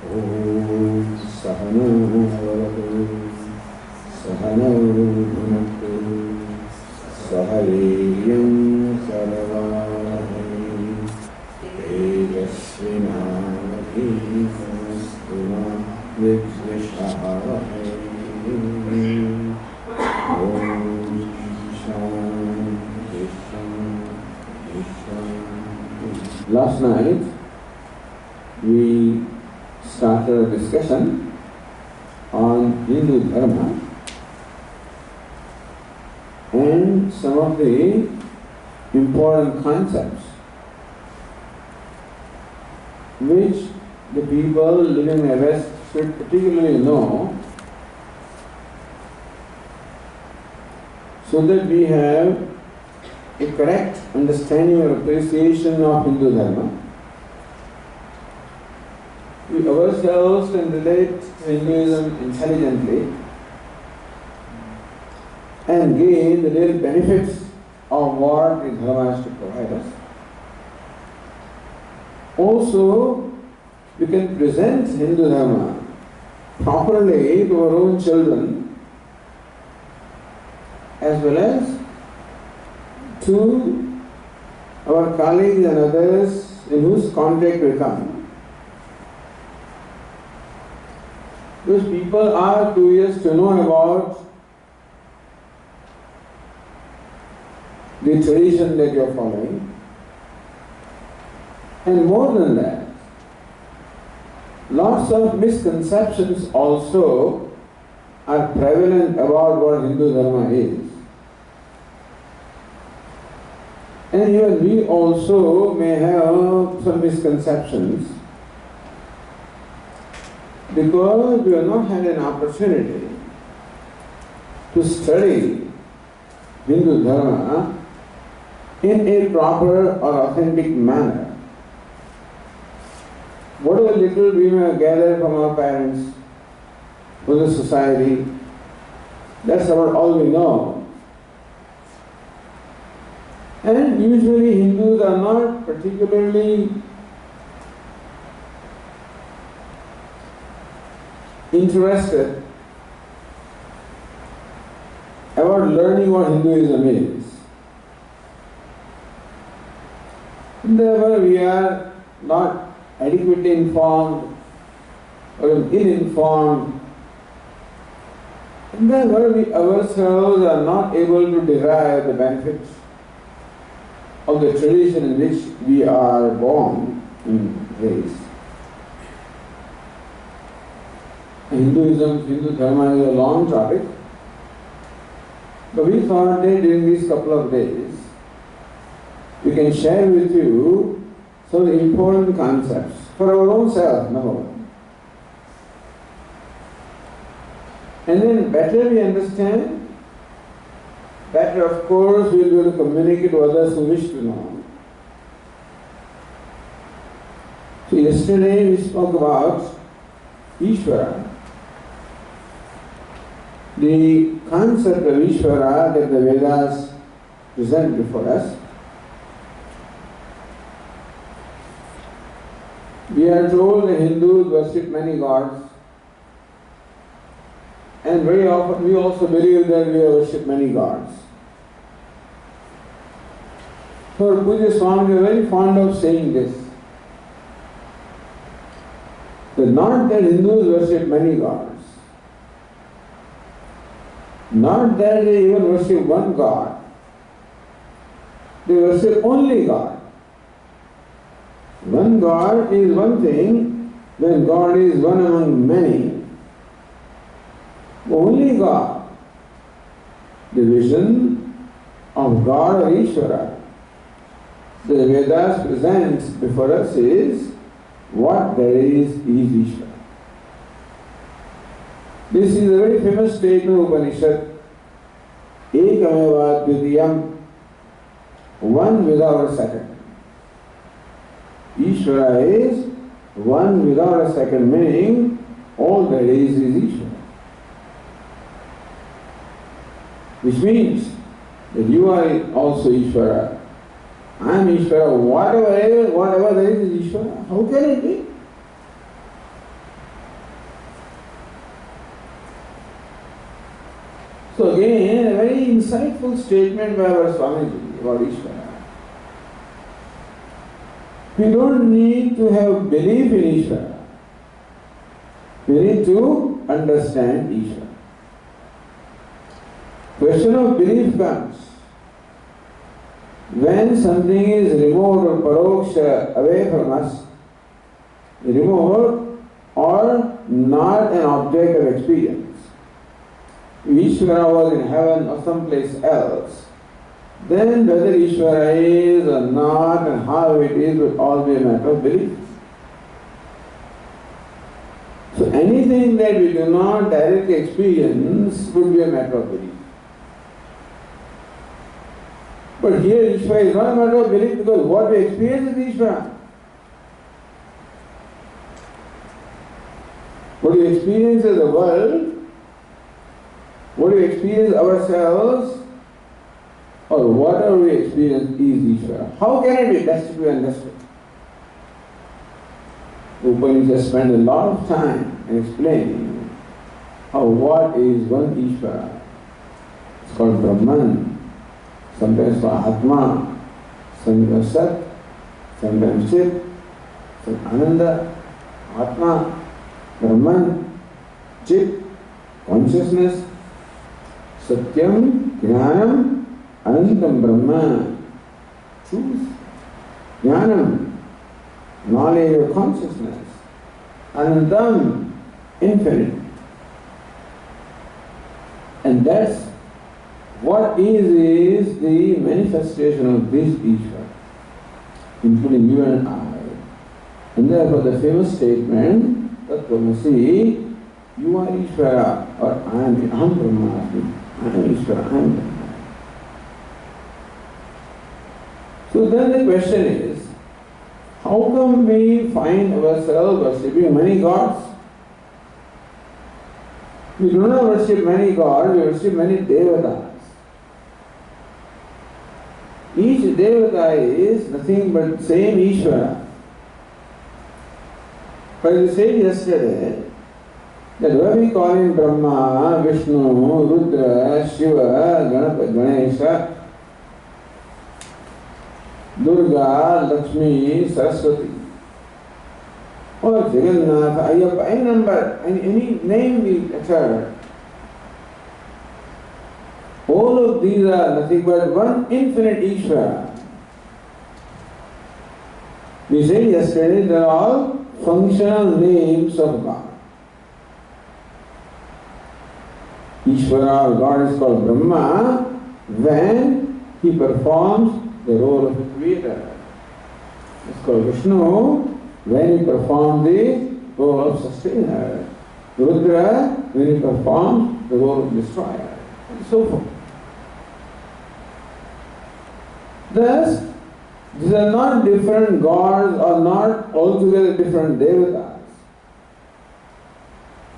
Om Sahana Bhavatu Sahana Bhunaktu Saharyam Sarvahai Tejasvinavadhinastu Vidvishahai. Om Shanti Shanti Shanti. Last night we started a discussion on Hindu Dharma and some of the important concepts which the people living in the West should particularly know, so that we have a correct understanding or appreciation of Hindu Dharma. We ourselves can relate to Hinduism intelligently and gain the real benefits of what the Dharma has to provide us. Also, we can present Hindu Dharma properly to our own children as well as to our colleagues and others in whose contact we come. Because people are curious to know about the tradition that you are following. And more than that, lots of misconceptions also are prevalent about what Hindu Dharma is. And even we also may have some misconceptions because we have not had an opportunity to study Hindu Dharma in a proper or authentic manner. Whatever little we may have gathered from our parents, from the society, that's about all we know. And usually Hindus are not particularly interested about learning what Hinduism is. Therefore, we are not adequately informed or ill-informed. And therefore, we ourselves are not able to derive the benefits of the tradition in which we are born and raised. Hinduism, Hindu Dharma is a long topic, but we thought that during these couple of days we can share with you some of the important concepts for our own self, number one. And then better we understand, better of course we will be able to communicate to others who wish to know. So yesterday we spoke about Ishvara. The concept of Ishvara that the Vedas present before us. We are told that Hindus worship many gods, and very often we also believe that we worship many gods. So Puja Swami is very fond of saying this, that not that Hindus worship many gods, not that they even worship one God, they worship only God. One God is one thing, when God is one among many. Only God. The vision of God or Ishvara the Vedas presents before us is what there is Ishvara. This is a very famous statement of Upanishad, Ekameva Vidya, one without a second. Ishvara is one without a second, meaning all that is Ishvara. Which means that you are also Ishvara. I am Ishvara. Whatever there is Ishvara. How can it be? So again, a very insightful statement by our Swamiji about Ishvara. We don't need to have belief in Ishvara. We need to understand Ishvara. Question of belief comes when something is removed or paroksha away from us, removed or not an object of experience. If Ishvara was in heaven or someplace else, then whether Ishvara is or not and how it is would all be a matter of belief. So anything that we do not directly experience would be a matter of belief. But here Ishvara is not a matter of belief because what we experience is Ishvara. What we experience as the world, what we experience ourselves, or whatever we experience is Ishvara. How can it be? That's to be understood. Upanishads spend a lot of time in explaining how what is one Ishvara. It's called Brahman, sometimes called Atma, sometimes Sat, sometimes Chit, sometimes Ananda, Atma, Brahman, Chit, consciousness, Satyam, Jnanam, Anantam Brahma, truth, Jnanam, knowledge of consciousness, Anantam, infinite. And that's what is the manifestation of this Ishvara, including you and I. And therefore the famous statement, Tattvatirthashrama, you are Ishvara, or I am Brahmasmi, I am Ishvara, I am Brahma. So then the question is, how come we find ourselves worshipping many gods? We do not worship many gods, we worship many devatas. Each devata is nothing but same Ishvara. But we said yesterday that when we call him Brahma, Vishnu, Rudra, Shiva, Ganesha, Durga, Lakshmi, Saraswati, or Jagannath, Ayyappa, any number, any name we utter, all of these are nothing but one infinite Ishvara. We said yesterday they are all functional names of God. Ishvara or God is called Brahma when he performs the role of a creator. It's called Vishnu when he performs the role of sustainer. Rudra when he performs the role of destroyer, and so forth. Thus, these are not different gods or not altogether different devatas.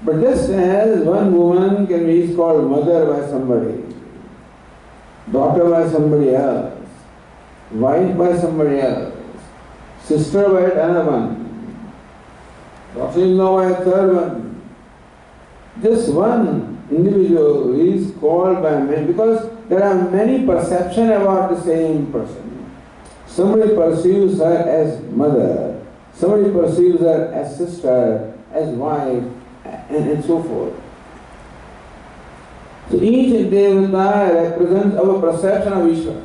But just as one woman can be called mother by somebody, daughter by somebody else, wife by somebody else, sister by another one, daughter-in-law by a third one, just one individual is called by many, because there are many perceptions about the same person. Somebody perceives her as mother, somebody perceives her as sister, as wife, and so forth. So each devata represents our perception of Ishvara.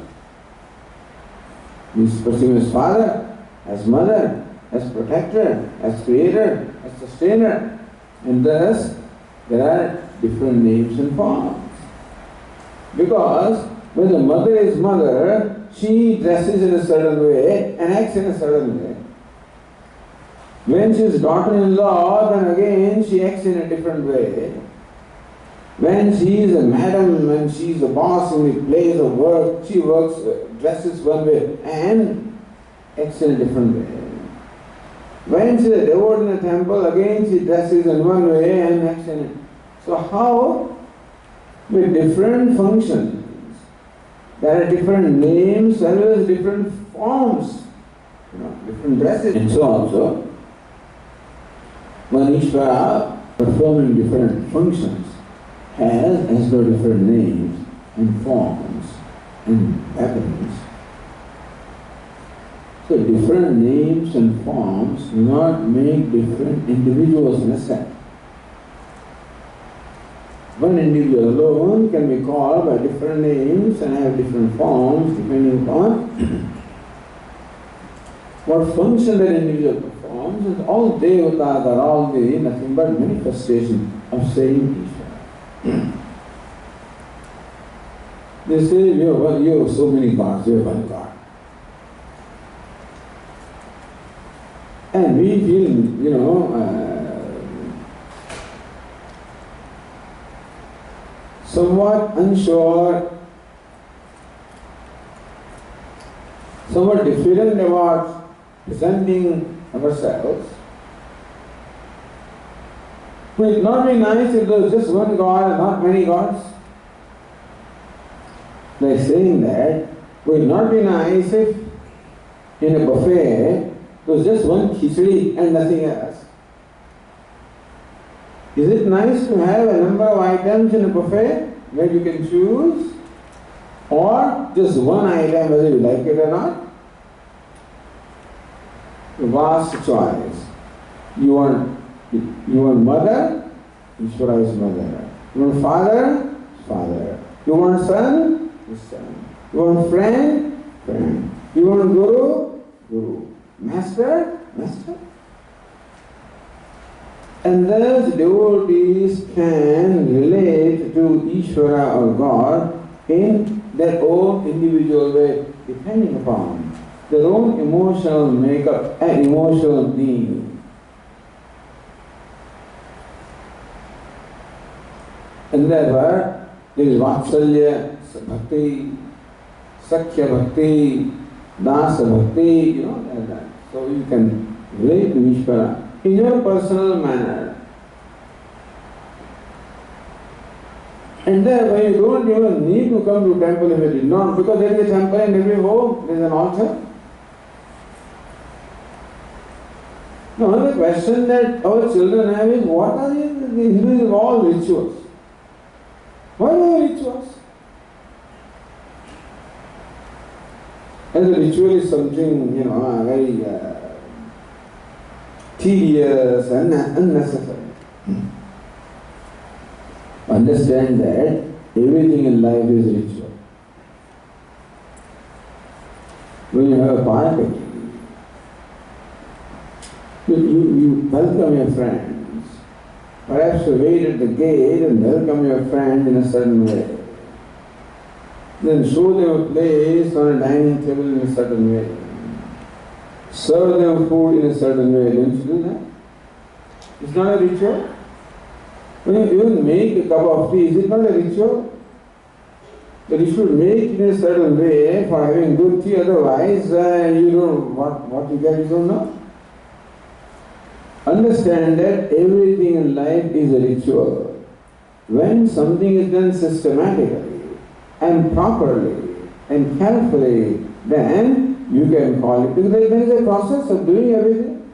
We perceive as father, as mother, as protector, as creator, as sustainer, and thus there are different names and forms. Because when the mother is mother, she dresses in a certain way and acts in a certain way. When she is daughter-in-law, then again she acts in a different way. When she is a madam and she is a boss in the place of work, she works, dresses one way and acts in a different way. When she is a devotee in a temple, again she dresses in one way and acts in it. So how, with different functions, there are different names as well as different forms, different dresses. And so also, one Ishvara performing different functions has got different names and forms and weapons. So different names and forms do not make different individuals, understand? One individual alone can be called by different names and have different forms depending upon what function that individual performs. And all devatas are all nothing but manifestation of same Ishvara. They say you have so many gods, you have one God. And we feel, somewhat unsure, somewhat diffident about presenting ourselves. Would it not be nice if there was just one God and not many gods? Like saying that, would it not be nice if in a buffet there was just one khichdi and nothing else? Is it nice to have a number of items in a buffet where you can choose, or just one item whether you like it or not? A vast choice. You want mother, Ishvara is mother. You want father, father. You want son, son. You want friend, friend. You want guru, guru. Master, master. And thus devotees can relate to Ishvara or God in their own individual way, depending upon their own emotional makeup and emotional being. And therefore, there is Vatsalya Bhakti, Sakhya Bhakti, Dasa Bhakti, like that. So you can relate to Ishvara in your personal manner. And then when you don't even need to come to temple if you did not, because there is a temple in every home, there is an altar. Now another question that our children have is, what are these all rituals? Why are they rituals? As a ritual is something, very tedious and unnecessary. Understand that everything in life is ritual. When you have a party, you welcome your friends. Perhaps you wait at the gate and welcome your friend in a certain way. Then show them a place on a dining table in a certain way. Serve them food in a certain way. Don't you do that? It's not a ritual. When you even make a cup of tea, is it not a ritual? That you should make it in a certain way for having good tea, otherwise you don't, what you get you don't know. Understand that everything in life is a ritual. When something is done systematically and properly and carefully, then you can call it. Because there is a process of doing everything.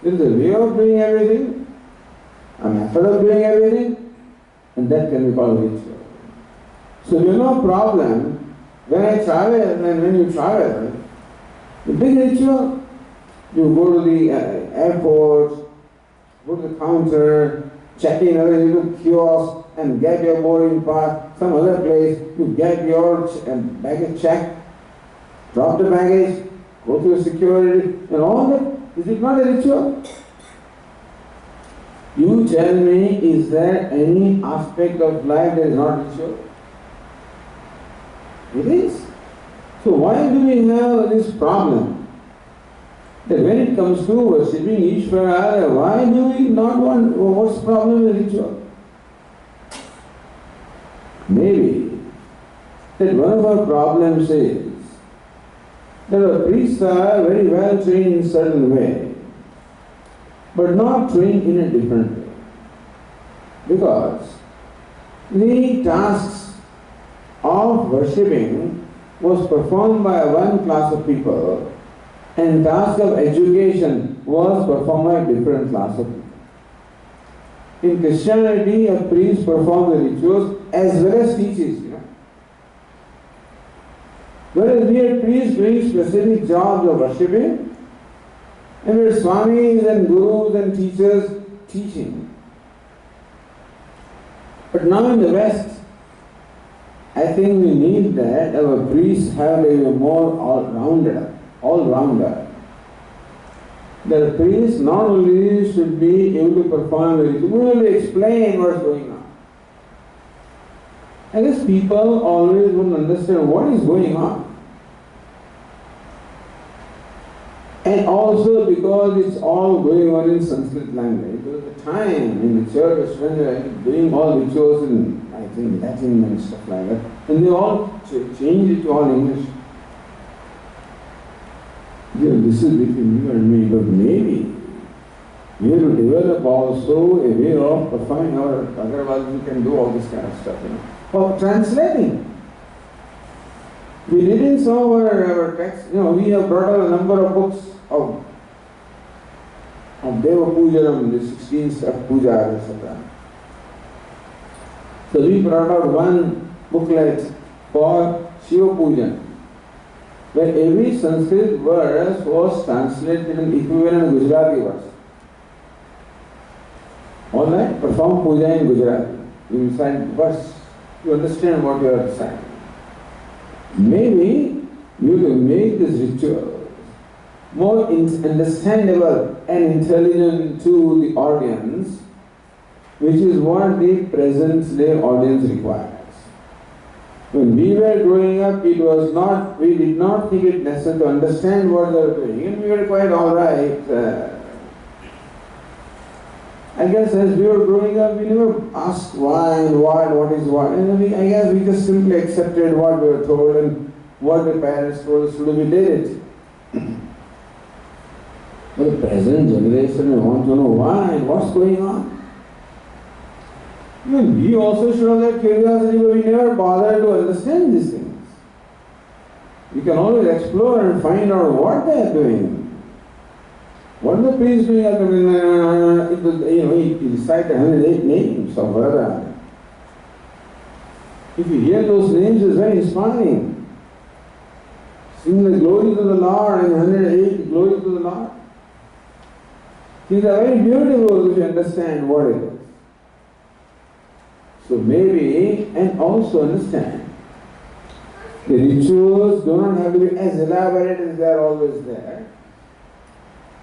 There is a way of doing everything, a method of doing everything, and that can be called ritual. So you have no problem when I travel and when you travel. The big ritual, you go to the airport, go to the counter, check in a little kiosk and get your boarding pass. Some other place, you get your baggage check, drop the baggage, go to the security, and all that. Is it not a ritual? You tell me, is there any aspect of life that is not ritual? It is. So why do we have this problem? That when it comes to worshipping Ishvara, why do we not want, what's the problem with ritual? Maybe that one of our problems is that our priests are very well trained in a certain way, but not trained in a different way. Because the tasks of worshipping was performed by one class of people, and task of education was performed by a different class of people. In Christianity, a priest performs the rituals as well as teaches, Whereas here, priests doing specific jobs of worshipping, and where Swamis and Gurus and teachers teaching. But now in the West, I think we need that our priests have to be more all-rounder. The priest not only should be able to perform the ritual, but explain what's going on. I guess people always won't understand what is going on. And also because it's all going on in Sanskrit language. There was a time in the church when they were doing all rituals in, I think, Latin and stuff like that. And they all changed it to all English. This is between you and me, but maybe we have to develop also a way of performing our, otherwise we can do all this kind of stuff, Of translating. We did in some of our texts, we have brought out a number of books of Deva Pujanam, the 16 step puja, etc. So we brought out one booklet for Shiva Pujan, where every Sanskrit verse was translated in equivalent Gujarati verse. Alright, perform puja in Gujarati. You recite verse, you understand what you are reciting. Maybe you will make this ritual more understandable and intelligent to the audience, which is what the present day audience requires. When we were growing up, we did not think it necessary to understand what they were doing, and we were quite alright. I guess as we were growing up, we never asked why and what is what. And I guess we just simply accepted what we were told and what the parents told us to do, we did it. But the present generation, we want to know why and what's going on. Even we also should have that curiosity, but we never bother to understand these things. We can always explore and find out what they are doing. What the priest doing at the he recited 108 names of Vedanta. If you hear those names, it's very inspiring. Sing the glories of the Lord and 108 glories of the Lord. These are very beautiful if you understand what it is. So maybe, and also understand, the rituals do not have to be as elaborate as they are always there.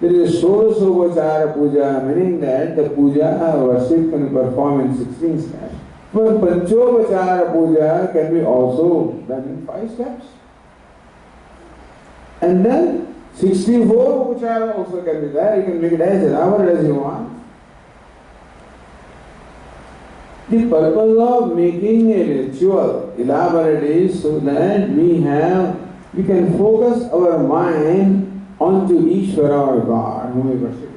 There is a षोडशोपचार puja, meaning that the puja worship can be performed in 16 steps. But Panchopachara puja can be also done in 5 steps. And then 64 upachara also can be there. You can make it as elaborate as you want. The purpose of making a ritual elaborate is so that we can focus our mind onto Ishvara or God, whom we worship.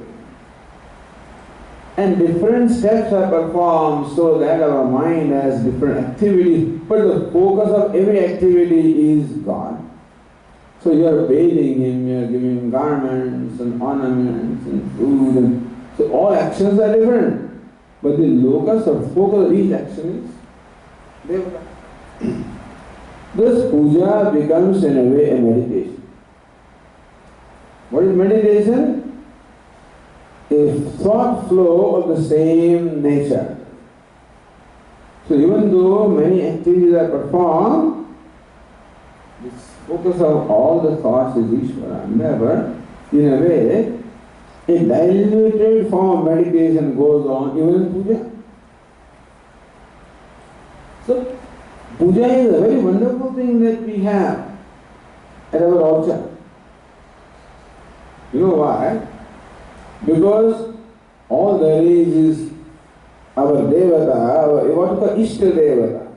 And different steps are performed so that our mind has different activities, but the focus of every activity is God. So you are bathing Him, you are giving Him garments and ornaments and food, and so all actions are different. But the locus or focus of each action is Devata. This puja becomes in a way a meditation. What is meditation? A thought flow of the same nature. So even though many activities are performed, this focus of all the thoughts is Ishvara. Never, in a way, a diluted form of meditation goes on even in puja. So, puja is a very wonderful thing that we have at our altar. You know why? Because all there is our Devata, what we call Ishta Devata.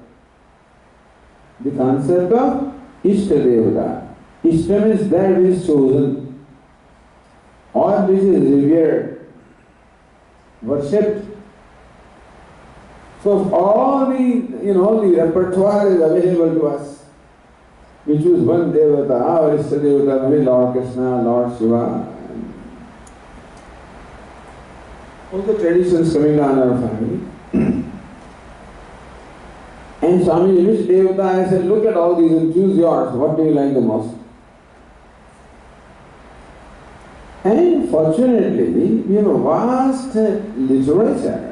The concept of Ishta Devata. Ishta means that which is chosen, or which is revered, worshipped. So all the repertoire is available to us. We choose one Devata, our Ishta Devata, maybe Lord Krishna, Lord Shiva. all the traditions coming down our family. And Swami, which Devata? I said, look at all these and choose yours. What do you like the most? And fortunately, we have a vast literature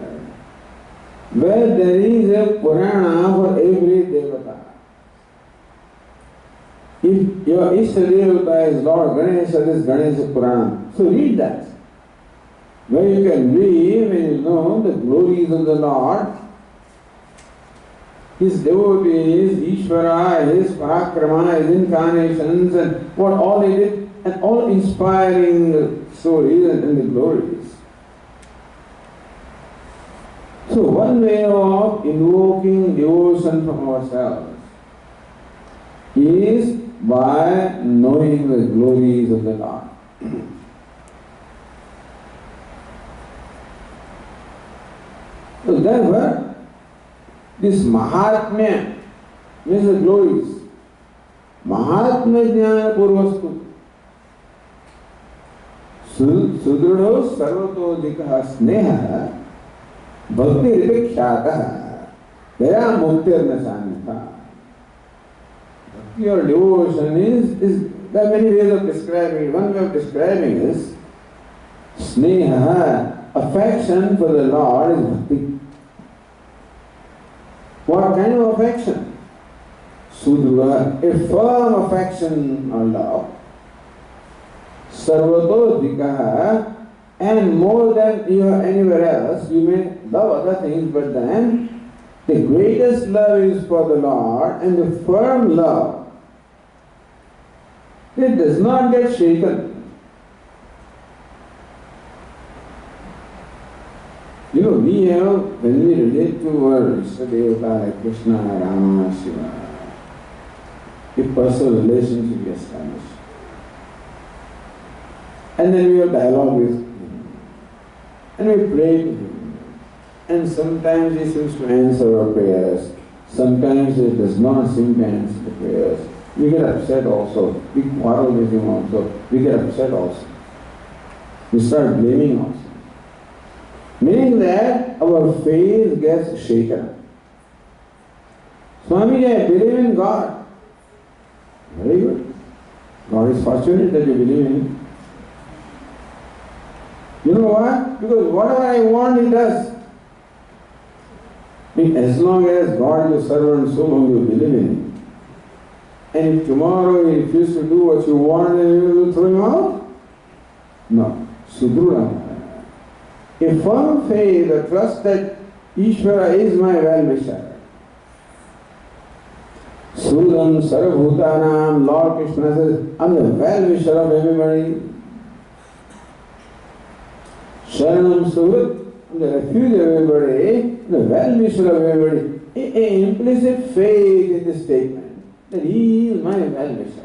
where there is a Purana for every Devata. If your Ishta Devata is Lord Ganesha, this Ganesha Purana. So read that. Where you can read when you know the glories of the Lord, His devotees, Ishvara, His Parakrama, His incarnations, and what all He did, and all inspiring stories and the glories. So one way of invoking devotion from ourselves is by knowing the glories of the Lord. So therefore, this Mahatmya means the glories. Mahatmya Jnana Purvastu. Sudrudo Sarvato Dikaha Sneha Bhakti Ripikshata Daya Muktir Nasanyata. Your devotion is there are many ways of describing it. One way of describing is Sneha, affection for the Lord is bhakti. What kind of affection? Sudruva, a firm affection or love. Sarvato Dikaha, and more than you are anywhere else, you may love other things, but then the greatest love is for the Lord, and the firm love, it does not get shaken. You know, we have, when we relate to our Ishta-devata like Krishna, Rama, Shiva, a personal relationship is established. And then we have dialogue with Him. And we pray to Him. And sometimes He seems to answer our prayers. Sometimes He does not seem to answer the prayers. We get upset also. We quarrel with Him also. We get upset also. We start blaming also. Meaning that our faith gets shaken. Swami, I believe in God. Very good. God is fortunate that you believe in Him. You know why? Because whatever I want, He does. I mean, as long as God is your servant, so long you believe in Him. And if tomorrow He refuses to do what you want, then you will throw Him out? No. Sudruva. A firm faith, a trust that Ishvara is my well-wisher. Sudam Sarvabhutanam, Lord Krishna says, I'm the well-wisher of everybody. Sharanam Surat, I'm the refuge of everybody, the well-wisher of everybody. An implicit faith in this statement that He is my well-wisher.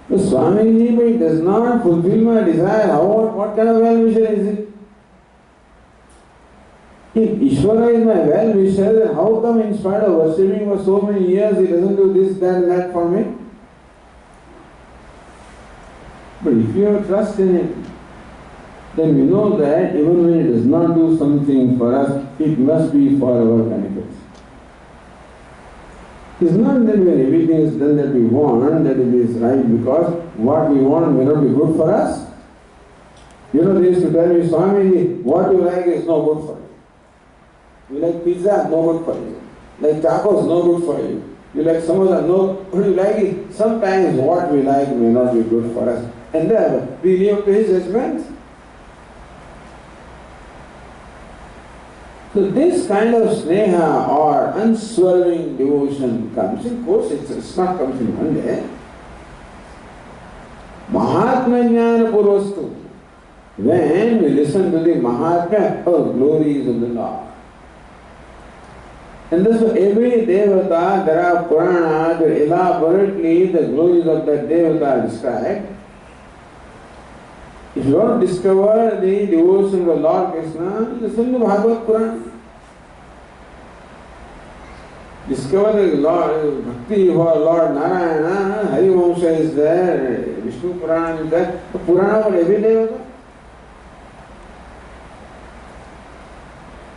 The Swamiji does not fulfill my desire. What kind of well-wisher is it? If Ishvara is my well-wisher, then how come in spite of worshipping for so many years, He doesn't do this, that and that for me? But if you have trust in Him, then we know that even when He does not do something for us, it must be for our benefits. It's not that when everything is done that we want, that it is right, because what we want may not be good for us. You know, they used to tell me, Swami, what you like is no good for you. You like pizza, no good for you. Like tacos, no good for you. You like samosa, no, what you like it. Sometimes what we like may not be good for us. And then we leave up to His judgment. So this kind of sneha or unswerving devotion comes. Of course, it's not comes in one day. Mahatma Jnana Purvastu. When we listen to the Mahatma or glories of the Lord. And thus for every Devata, there are Puranas where elaborately the glories of that Devata are described. If you want to discover the devotion of Lord Krishna, listen to Bhagavad Purana. Discover the Lord, Bhakti for Lord Narayana, Hari Vamsha is there, Vishnu Purana is there, the Purana for every Devata.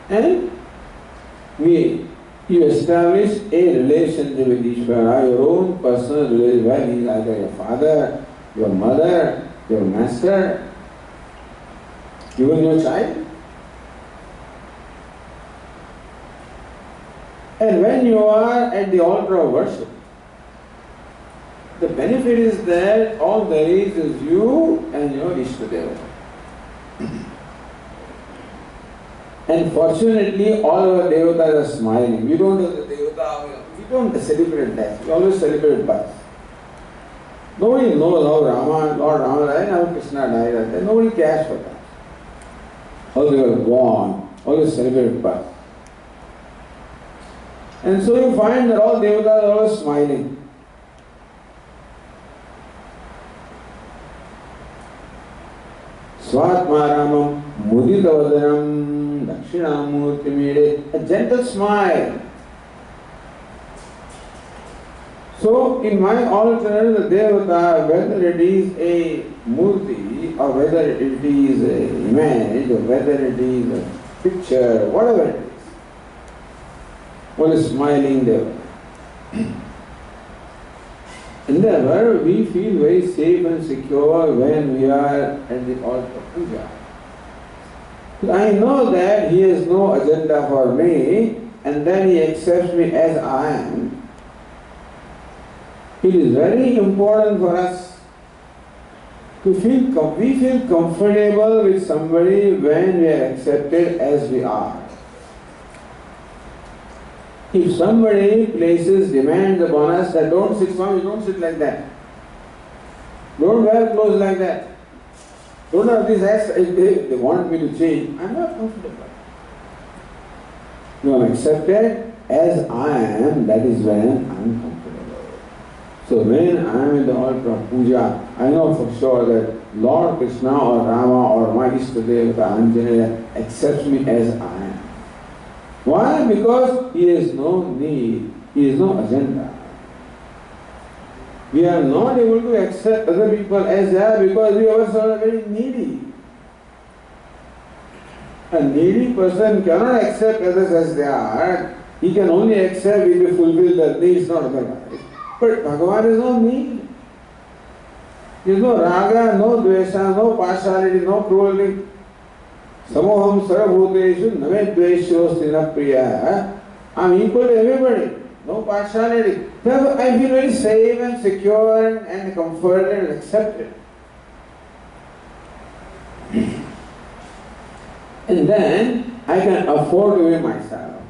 And you establish a relationship with Ishvara, your own personal relationship, where he is either your father, your mother, your master, even your child. And when you are at the altar of worship, the benefit is that all there is you and your Ishtadeva. And fortunately, all our devatas are smiling. We don't have the devata, we don't celebrate death, we always celebrate birth. Nobody knows how Lord Rama died, how Krishna died, and nobody cares for that. How they were born, always celebrate birth. And so you find that all devatas are always smiling. Swatmaramam muditavadanam dakshinamurtimide, a gentle smile. So in my altar, the devata, whether it is a murti or whether it is an image or whether it is a picture, whatever it is, one is smiling devata. And therefore, we feel very safe and secure when we are at the altar of puja. I know that he has no agenda for me and then he accepts me as I am. It is very important for us to feel, we feel comfortable with somebody when we are accepted as we are. If somebody places demands upon us that don't sit, Swami, don't sit like that. Don't wear clothes like that. Don't have this as they want me to change. I'm not comfortable. No, I'm accepted as I am, that is when I'm comfortable. So when I'm in the altar of puja, I know for sure that Lord Krishna or Rama or my Ishtadeva Anjaneya accepts me as I am. Why? Because he has no need, he has no agenda. We are not able to accept other people as they are because we ourselves are very needy. A needy person cannot accept others as they are. He can only accept if he fulfills their needs, not otherwise. But Bhagavan has no need. There is no raga, no dvesha, no partiality, no cruelty. Samoham sarabhuteshu name dveshosti na priya. I am equal to everybody. No partiality. Therefore, I feel very safe and secure and comforted and accepted. And then I can afford to be myself.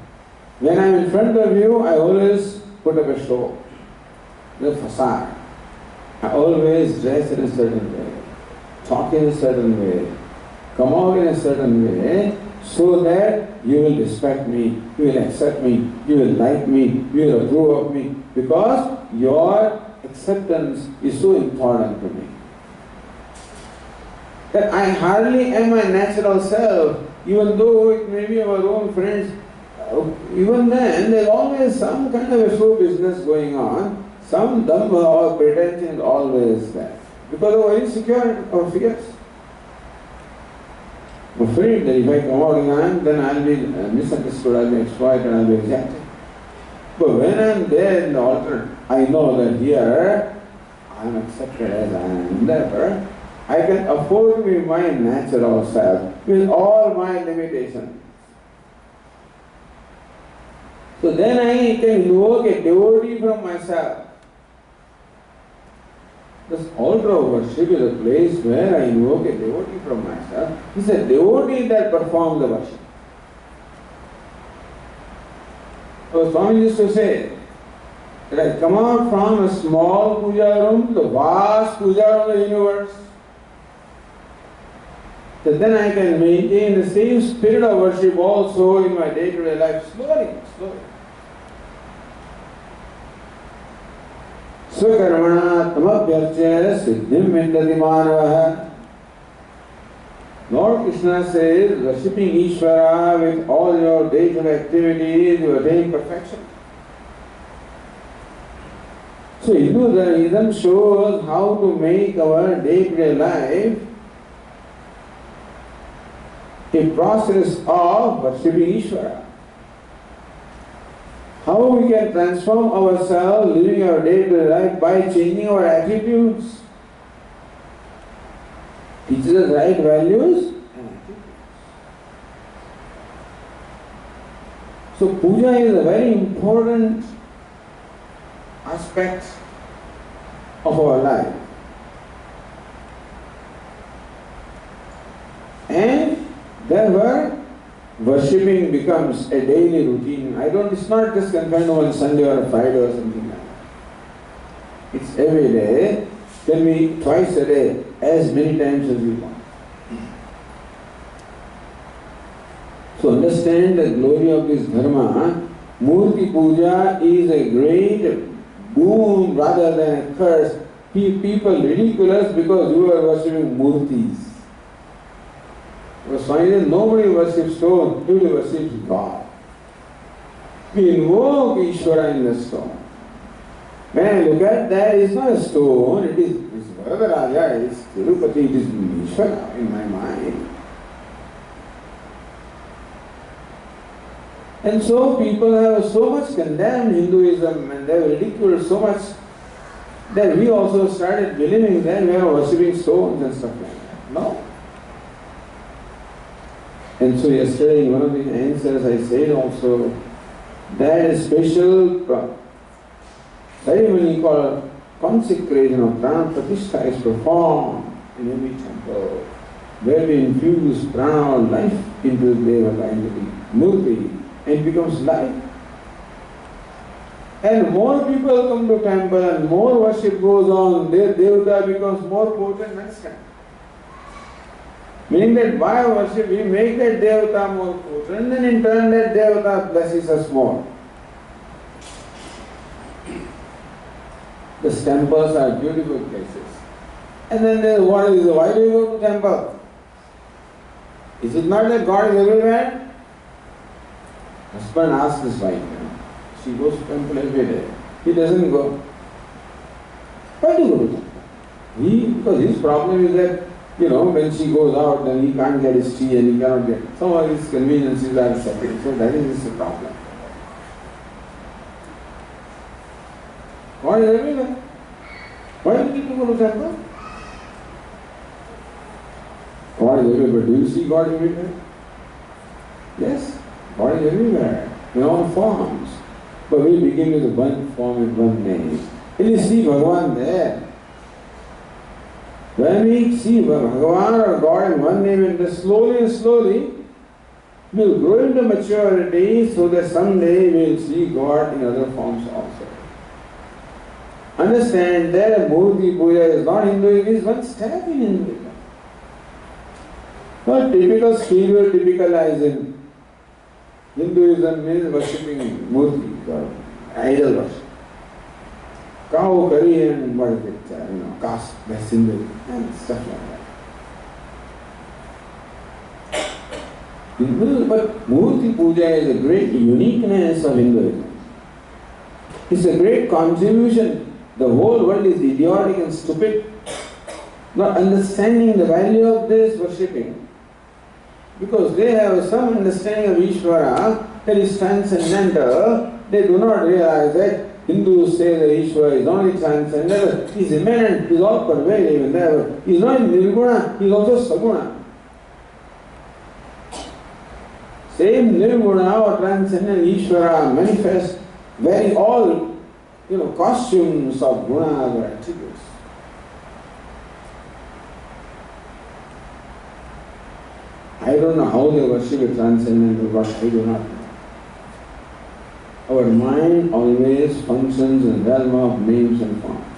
When I am in front of you, I always put up a show, the facade. I always dress in a certain way, talk in a certain way, come out in a certain way, so that you will respect me, you will accept me, you will like me, you will approve of me, because your acceptance is so important to me. That I hardly am my natural self, even though it may be our own friends. Even then, there is always some kind of a show business going on, some dhamma or pretension is always there, because of our insecurity or fears. I'm afraid that if I come out in hand, then I'll be misunderstood, I'll be exploited, I'll be rejected. But when I'm there in the altar, I know that here I'm accepted as I am. Therefore, I can afford to be my natural self with all my limitations. So then I can invoke a devotee from myself. This altar of worship is a place where I invoke a devotee from myself. It's a devotee that performs the worship. So Swami used to say that I come out from a small puja room to the vast puja room of the universe. That then I can maintain the same spirit of worship also in my day-to-day life, slowly. Swakarmana tamabhyarchya siddhim vindati manavaha. Lord Krishna says, worshipping Ishvara with all your day-to-day activities, you attain perfection. So Hinduism shows how to make our day-to-day life a process of worshipping Ishvara. How we can transform ourselves living our day-to-day life by changing our attitudes. Teaches us right values and attitudes. So puja is a very important aspect of our life. And therefore, worshipping becomes a daily routine. It's not just confined on Sunday or Friday or something like that. It's every day, can be twice a day, as many times as you want. So understand the glory of this dharma. Murti puja is a great boon rather than a curse. People ridicule us because you are worshipping murtis. Because Swami says nobody worships stone, everybody worships God. We invoke Ishvara in the stone. When I look at that, it's not a stone, it's Varadaraja, it's Tirupati, it is Ishvara in my mind. And so people have so much condemned Hinduism and they have ridiculed so much that we also started believing that we are worshipping stones and stuff like that. No. And so yesterday in one of the answers I said also that a special ceremony called consecration of prana pratishtha is performed in every temple where we infuse prana or life into the devata, into the murti, and it becomes life. And more people come to temple and more worship goes on, their devata becomes more potent next time. Meaning that by worship we make that devata more potent and in turn that devata blesses us more. The temples are beautiful places. And then there is what is why do you go to temple? Is it not that God is everywhere? Husband asks his wife, she goes to temple every day. He doesn't go. Why do you go to temple? Because his problem is that, when she goes out, then he can't get his tea and he cannot get. Some of his conveniences are separate. So that is his problem. God is everywhere. Why do people go to temple? God is everywhere. Do you see God everywhere? Yes. God is everywhere, in all forms. But we begin with one form and one name. And you see Bhagavan there. When we see Bhagavan or God in one name, and slowly we will grow into maturity so that someday we will see God in other forms also. Understand that Murti Puja is not Hinduism, it is one step in Hinduism. Not typical stereotypicalizing. Hinduism means worshipping murtis or idol worship. Cow curry and what is it? Caste symbol and stuff like that. But Murti Puja is a great uniqueness of Hinduism. It's a great contribution. The whole world is idiotic and stupid, not understanding the value of this worshipping. Because they have some understanding of Ishvara that is transcendental, they do not realize that Hindus say that Ishvara is only transcendental, he is immanent, he is all pervasive, he is not Nirguna, he is also Saguna. Same Nirguna or transcendental Ishvara manifest very all costumes of gunas or attributes. I don't know how they worship a transcendental God, I do not know. Our mind always functions in the realm of names and forms.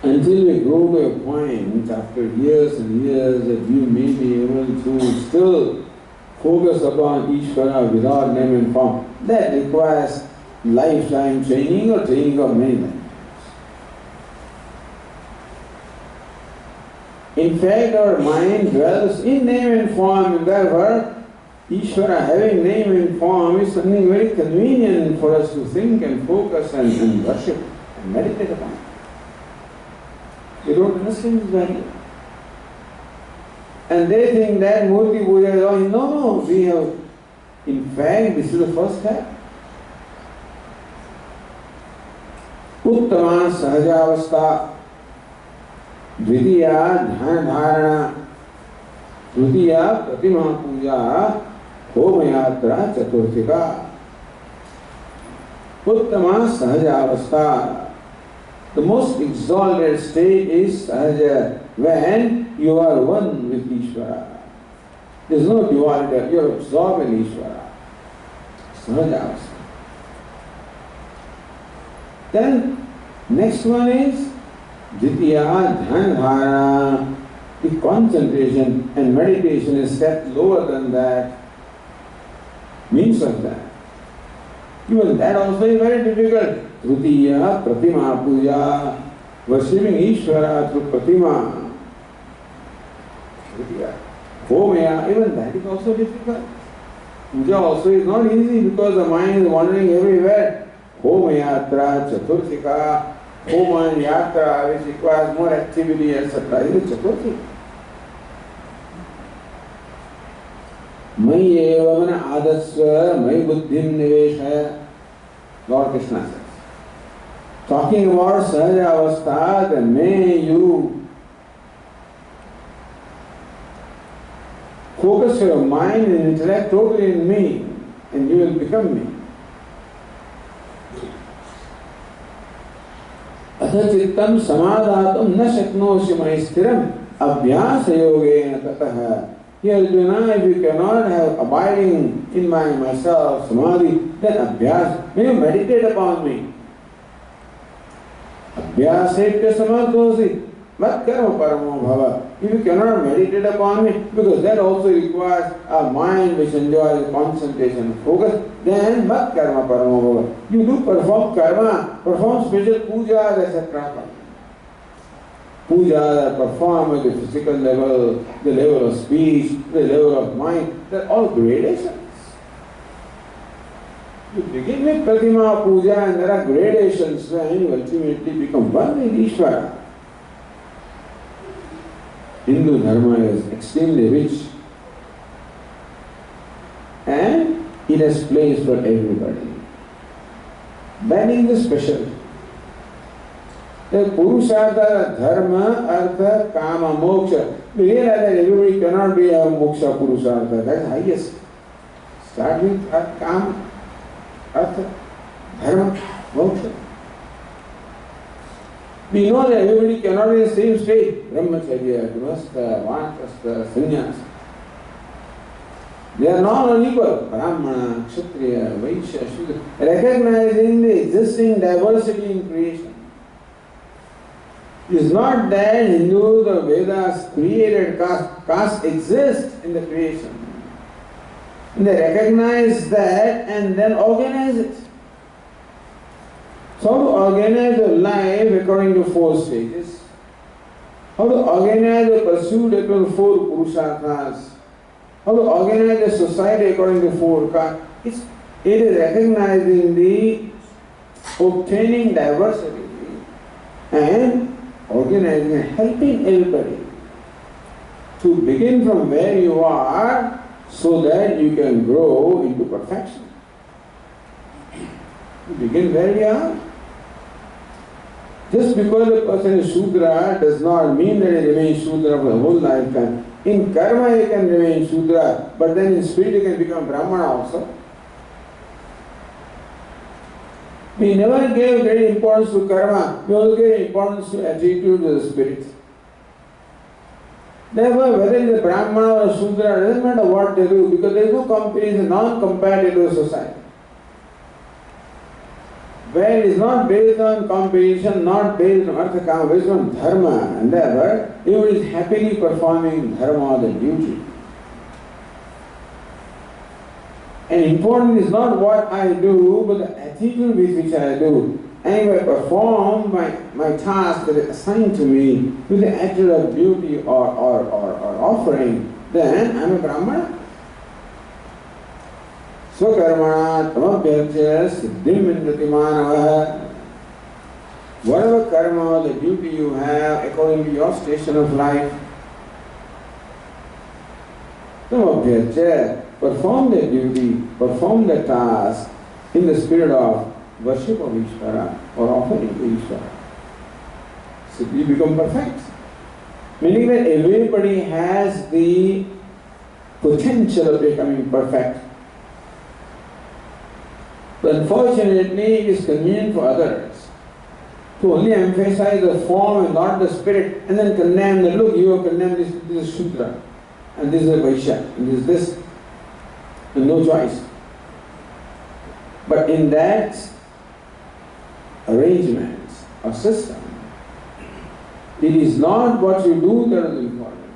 Until we grow to a point, after years and years, that you may be able to still focus upon Ishvara without name and form, that requires lifetime training or training of many lifetimes. In fact, our mind dwells in name and form, and therefore, Ishvara having name and form is something very convenient for us to think and focus and worship and meditate upon. You don't understand this value. And they think that Murti Puja is all. No, we have, in fact, this is the first step. Uttama Sahajavastha, Vidya Dhanadharana, Tritiya Pratima Puja, Homayatra Chaturthika. Uttama Sahajavastha. The most exalted state is Sahaja, when you are one with Ishvara. There is no duality, you are absorbed in Ishvara. Sahajavastha. Then, next one is Vidya Dhanadharana. The concentration and meditation is set lower than that. Means of that. Even that also is very difficult. Tritiya Pratima Puja. Worshipping Ishvara through Pratima. Tritiya. Homaya, even that is also difficult. Puja also is not easy because the mind is wandering everywhere. Homayatra Chaturthika. Homa and Yatra, which requires more activity, etc. is Chaturthika. Mai eva mana adasva, mai buddhim niveshaya. Lord Krishna says. Talking about Sahaja Avastha, then may you focus your mind and intellect totally in me, and you will become me. Athachittam samadhatum na shaknosi maisthiram abhyasa yogena tataha. Here Arjuna, if you cannot have abiding in myself, samadhi, then abhyas, may you meditate upon me. Abhyasepya samadhosi, mat karma paramo bhava. If you cannot meditate upon me, because that also requires a mind which enjoys concentration and focus, then mat karma paramo bhava. You do perform karma, perform special pujas, etc. Pujas are performed at the physical level, the level of speech, the level of mind, they are all gradations. You begin with Pratima Puja and there are gradations when you ultimately become one with Ishvara. Hindu Dharma is extremely rich and it has place for everybody. That is the special. The Purushartha, Dharma, Artha, Kama, Moksha. We realize that everybody cannot be a Moksha Purushartha. That is highest. Start with Kama, Artha, Dharma, Moksha. We know that everybody cannot be in the same state. Brahmacharya, Gೃಹস্থ, Vanprastha, Sannyasa. They are not all equal. Brahmana, Kshatriya, Vaishya, Shudra. Recognizing the existing diversity in creation. It is not that Hindus or Vedas created caste. Caste exists in the creation. And they recognize that and then organize it. So how to organize your life according to 4 stages? How to organize the pursuit according to 4 Purusharthas? How to organize the society according to 4 castes? It is recognizing the obtaining diversity and organizing and helping everybody to begin from where you are so that you can grow into perfection. You begin where we are. Just because a person is Shudra does not mean that he remains Shudra for the whole lifetime. In karma he can remain Shudra, but then in spirit he can become Brahmana also. We never gave great importance to karma, we only gave importance to attitude to the spirit. Therefore, whether it is a Brahmana or a Shudra, doesn't matter what they do, because there is no competition, non-competitive society. Where it is not based on competition, not based on artha kama, based on dharma, and therefore, everyone is happily performing dharma, the duty. And important is not what I do, but the attitude with which I do. And if I perform my task that is assigned to me with the attitude of beauty or offering, then I am a Brahmana. Swakarmana tamabhyarchya siddhim indatimanavaha. Whatever karma, the duty you have according to your station of life, samabhyarcha, perform their duty, perform their task in the spirit of worship of Ishvara or offering to Ishvara. So you become perfect. Meaning that everybody has the potential of becoming perfect. But unfortunately, it is convenient for others to only emphasize the form and not the spirit, and then condemn that, look, you have condemned this is Shudra, and this is a Vaishya, and this is this, and no choice. But in that arrangement or system, it is not what you do that is important.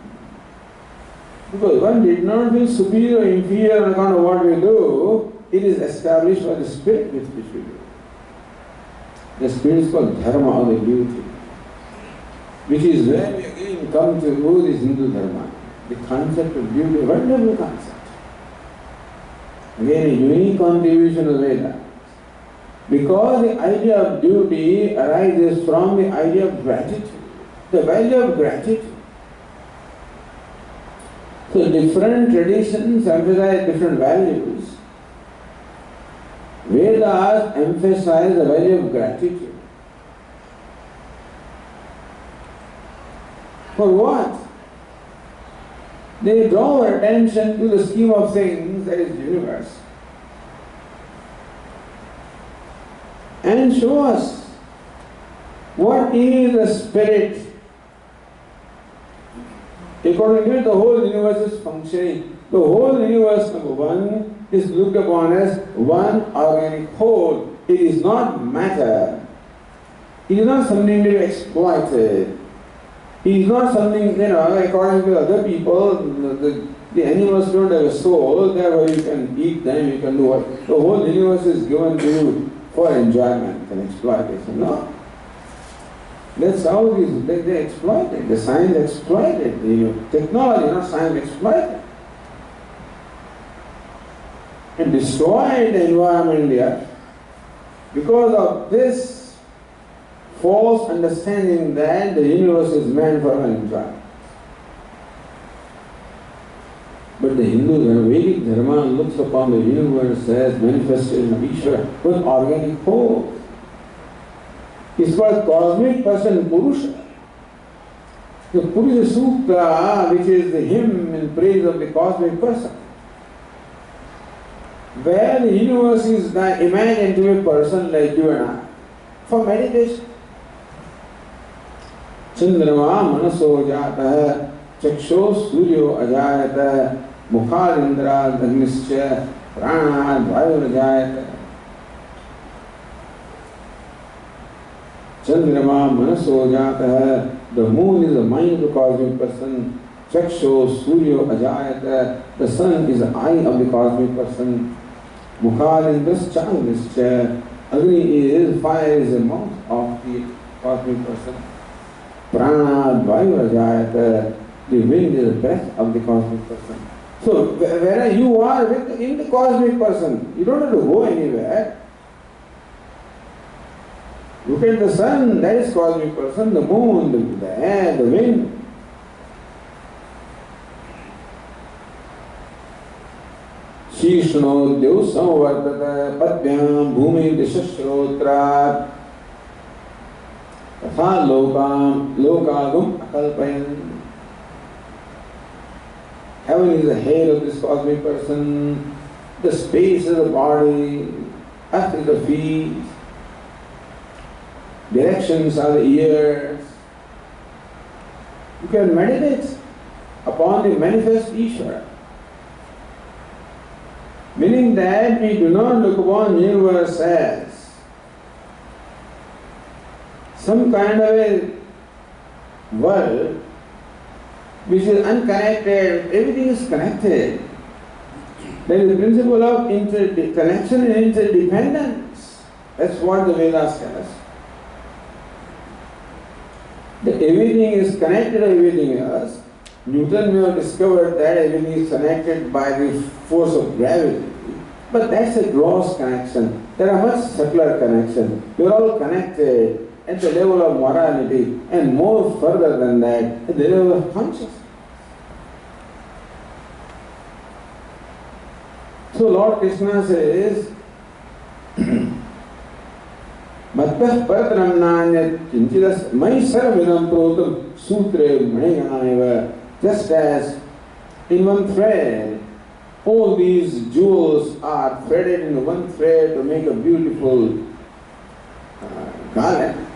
Because one did not feel superior or inferior on account of what we do, it is established by the spirit with which we do. The spirit is called dharma or the duty, which is where we again come to this Hindu dharma. The concept of duty, a wonderful concept. Again, a unique contribution of Vedanta. Because the idea of duty arises from the idea of gratitude, the value of gratitude. So different traditions emphasize different values. Vedas emphasize the value of gratitude. For what? They draw our attention to the scheme of things, that is the universe, and show us what is the spirit. According to it, the whole universe is functioning. The whole universe, number one, is looked upon as one organic whole. It is not matter. It is not something to be exploited. It is not something, according to other people, the animals don't have a soul, therefore you can eat them, you can do what. The whole universe is given to you for enjoyment and exploitation. No. That's how they exploit it. The science exploit it. The technology, not science, exploit it. And destroy the environment here because of this false understanding that the universe is meant for enjoyment. But the Hindu Vedic Dharma looks upon the universe as manifestation of Ishvara, one organic whole. It's called cosmic person Purusha. The Purusha Sukta, which is the hymn in praise of the cosmic person, where the universe is imagined to be a person like you and I, for meditation. Chandrama manaso jata chaksho suryo ajayata mukhalindra agnischa prana vayu ajayata. Chandrama manaso jata, the moon is the mind of the cosmic person. Chaksho suryo ajayata, the sun is the eye of the cosmic person. Mukhalindra agnischa, Agni is fire, is the mouth of the cosmic person. Prana vayu ajayata, the wind is the breath of the cosmic person. So where you are in the cosmic person, you don't have to go anywhere. Look at the sun, that is cosmic person, the moon, the air, the wind. Shishno dev samvartata padvyam bhumi dishashrotra tatha lokagum akalpayan. Heaven is the head of this cosmic person, the space is the body, earth is the feet, directions are the ears. You can meditate upon the manifest Ishvara. Meaning that we do not look upon universe as some kind of a world which is unconnected. Everything is connected. There is the principle of connection and interdependence. That's what the Vedas tell us. That everything is connected to everything else. Newton may have discovered that everything is connected by the force of gravity. But that's a gross connection. There are much subtler connections. We are all connected at the level of morality and more further than that, at the level of consciousness. So Lord Krishna says, Mattah paratram nanyat kinchidas maisara vidam protam sutre maniganaiva. Just as in one thread, all these jewels are threaded in one thread to make a beautiful garland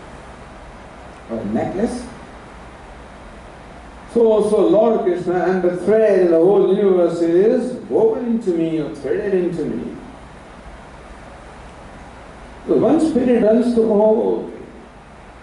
or necklace. So also Lord Krishna and the thread in the whole universe is woven into me or threaded into me. So one spirit runs through the whole.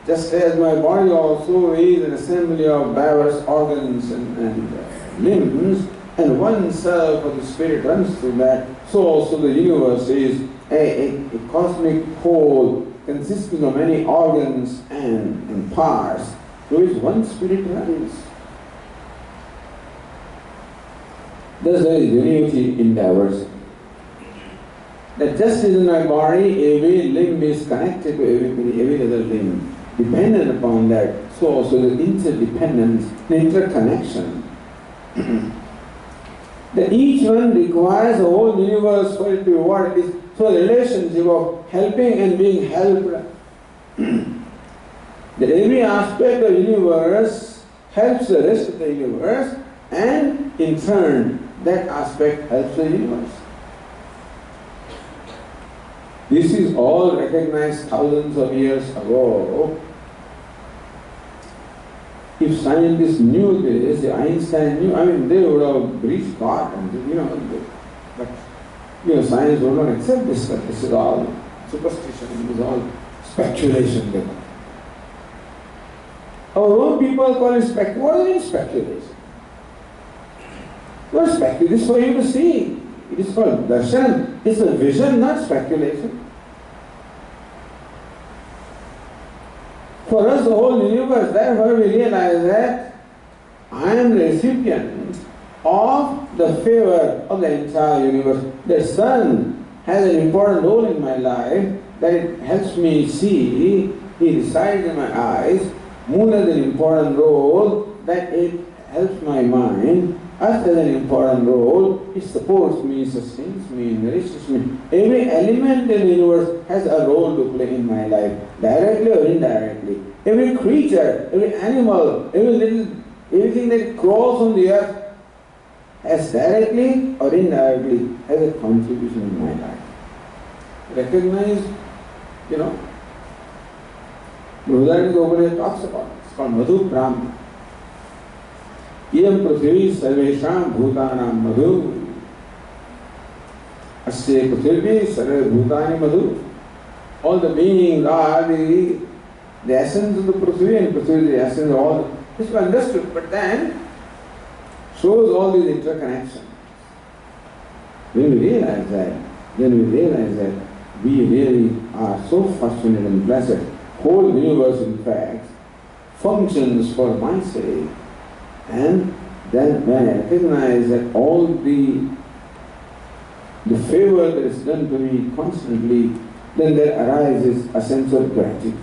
Just as my body also is an assembly of diverse organs and limbs, and one self of the spirit runs through that, so also the universe is a cosmic whole consisting of many organs and parts through which one spirit runs. Thus there is unity in diversity. That just as in my body every limb is connected to every other limb, dependent upon that, so also the interdependence, the interconnection. That each one requires the whole universe for it to be what it is. So the relationship of helping and being helped, that every aspect of the universe helps the rest of the universe, and in turn that aspect helps the universe. This is all recognized thousands of years ago. If scientists knew this, Einstein knew, they would have reached God, but science would not accept this, that this is all superstition, this is all speculation. Our own people call it speculation. What do you mean speculation? What is speculation? This is for you to see. It is called darshan. It's a vision, not speculation. For us, the whole universe, therefore we realize that I am the recipient of the favor of the entire universe. The sun has an important role in my life, that it helps me see, he resides in my eyes. Moon has an important role, that it helps my mind. Earth has an important role, it supports me, sustains me, nourishes me. Every element in the universe has a role to play in my life, directly or indirectly. Every creature, every animal, everything that crawls on the earth has directly or indirectly has a contribution in my life. Recognize, Buddha talks about it. It's called Madhu Brahma. Iyam prithvi sarvesham bhutanam madhu. Asya prithvi sarve bhutani madhu. All the beings are the essence of the prithvi, and prithvi is the essence of all. This is understood, but then shows all these interconnections. When we realize that, we really are so fortunate and blessed. Whole universe, in fact, functions for my sake. And then when I recognize that all the favor that is done to me constantly, then there arises a sense of gratitude.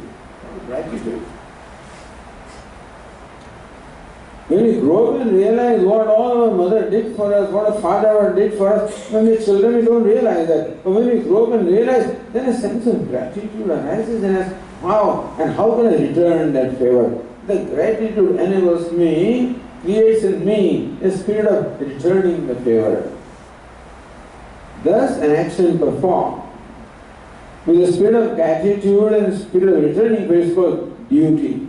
When we grow up and realize what all our mother did for us, what our father did for us, when we're children we don't realize that. But when we grow up and realize, then a sense of gratitude arises in us. Wow! And how can I return that favor? The gratitude enables me, creates in me a spirit of returning the favor. Thus an action performed with a spirit of gratitude and a spirit of returning favor is called duty.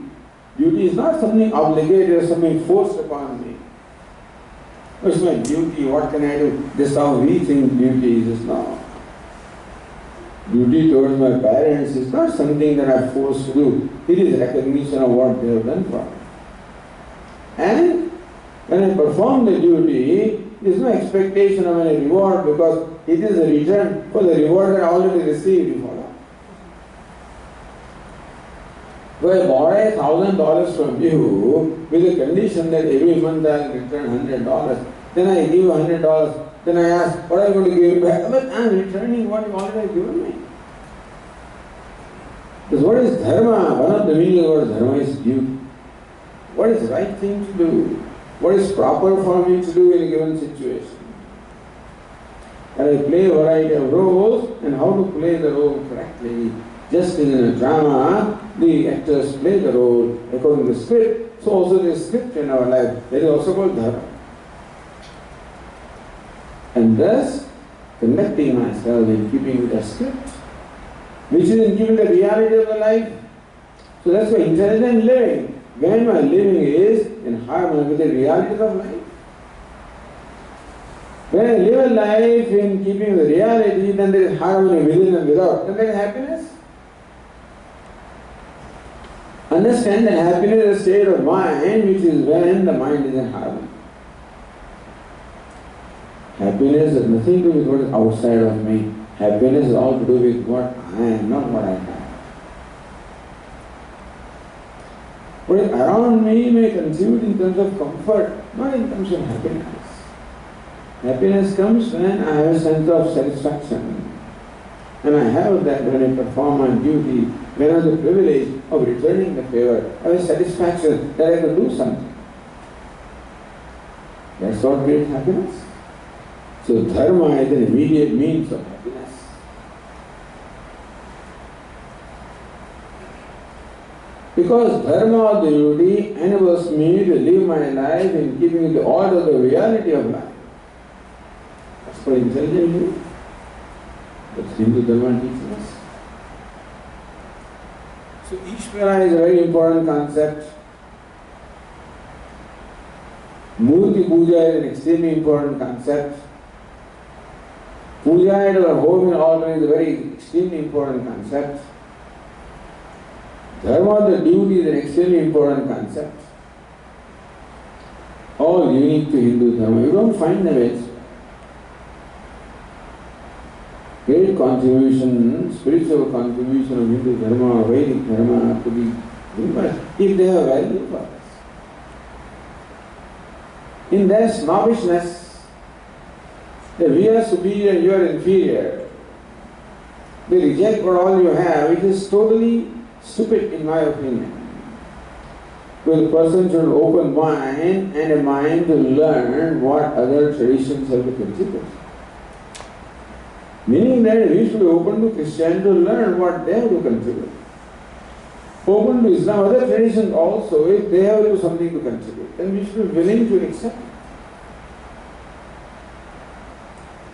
Duty is not something obligated or something forced upon me. What's my duty? What can I do? This is how we think duty is. No. Duty towards my parents is not something that I'm forced to do. It is recognition of what they have done for me. And when I perform the duty, there is no expectation of any reward, because it is a return for the reward that I already received before. So I borrow $1,000 from you with the condition that every month I will return $100. Then I give $100. Then I ask, what are you going to give back? But I am returning what you already given me. Because what is dharma? One of the meanings of the word dharma is duty. What is the right thing to do? What is proper for me to do in a given situation? And I play a variety of roles, and how to play the role correctly. Just as in a drama, the actors play the role according to the script, so also there is script in our life. That is also called dharma. And thus, conducting myself in keeping with the script, which is in keeping the reality of the life. So that's why intelligent living, when my living is in harmony with the reality of life. When I live a life in keeping the reality, then there is harmony within and without, then there is happiness. Understand that happiness is a state of mind which is when the mind is in harmony. Happiness has nothing to do with what is outside of me. Happiness is all to do with what I am, not what I have. What is around me may contribute in terms of comfort, not in terms of happiness. Happiness comes when I have a sense of satisfaction. And I have that when I perform my duty, when I have the privilege of returning the favor. I have a satisfaction that I can do something. That's what creates happiness. So dharma is an immediate means of happiness. Because dharma or the duty enables me to live my life in keeping with the order of the reality of life. That's for intelligent living. That's Hindu Dharma teaches us. So Ishvara is a very important concept. Murti Puja is an extremely important concept. Puja at our home and altar is a very extremely important concept. Dharma, the duty, is an extremely important concept. All unique to Hindu Dharma. You don't find them elsewhere. Great contribution, spiritual contribution of Hindu Dharma, Vedic Dharma to be universal, if they have value for us. In their snobbishness, that we are superior and you are inferior, they reject what all you have, it is totally stupid in my opinion. Because a person should open mind and a mind to learn what other traditions have to contribute. Meaning that we should be open to Christianity to learn what they have to contribute. Open to Islam, other traditions also, if they have something to contribute, then we should be willing to accept it.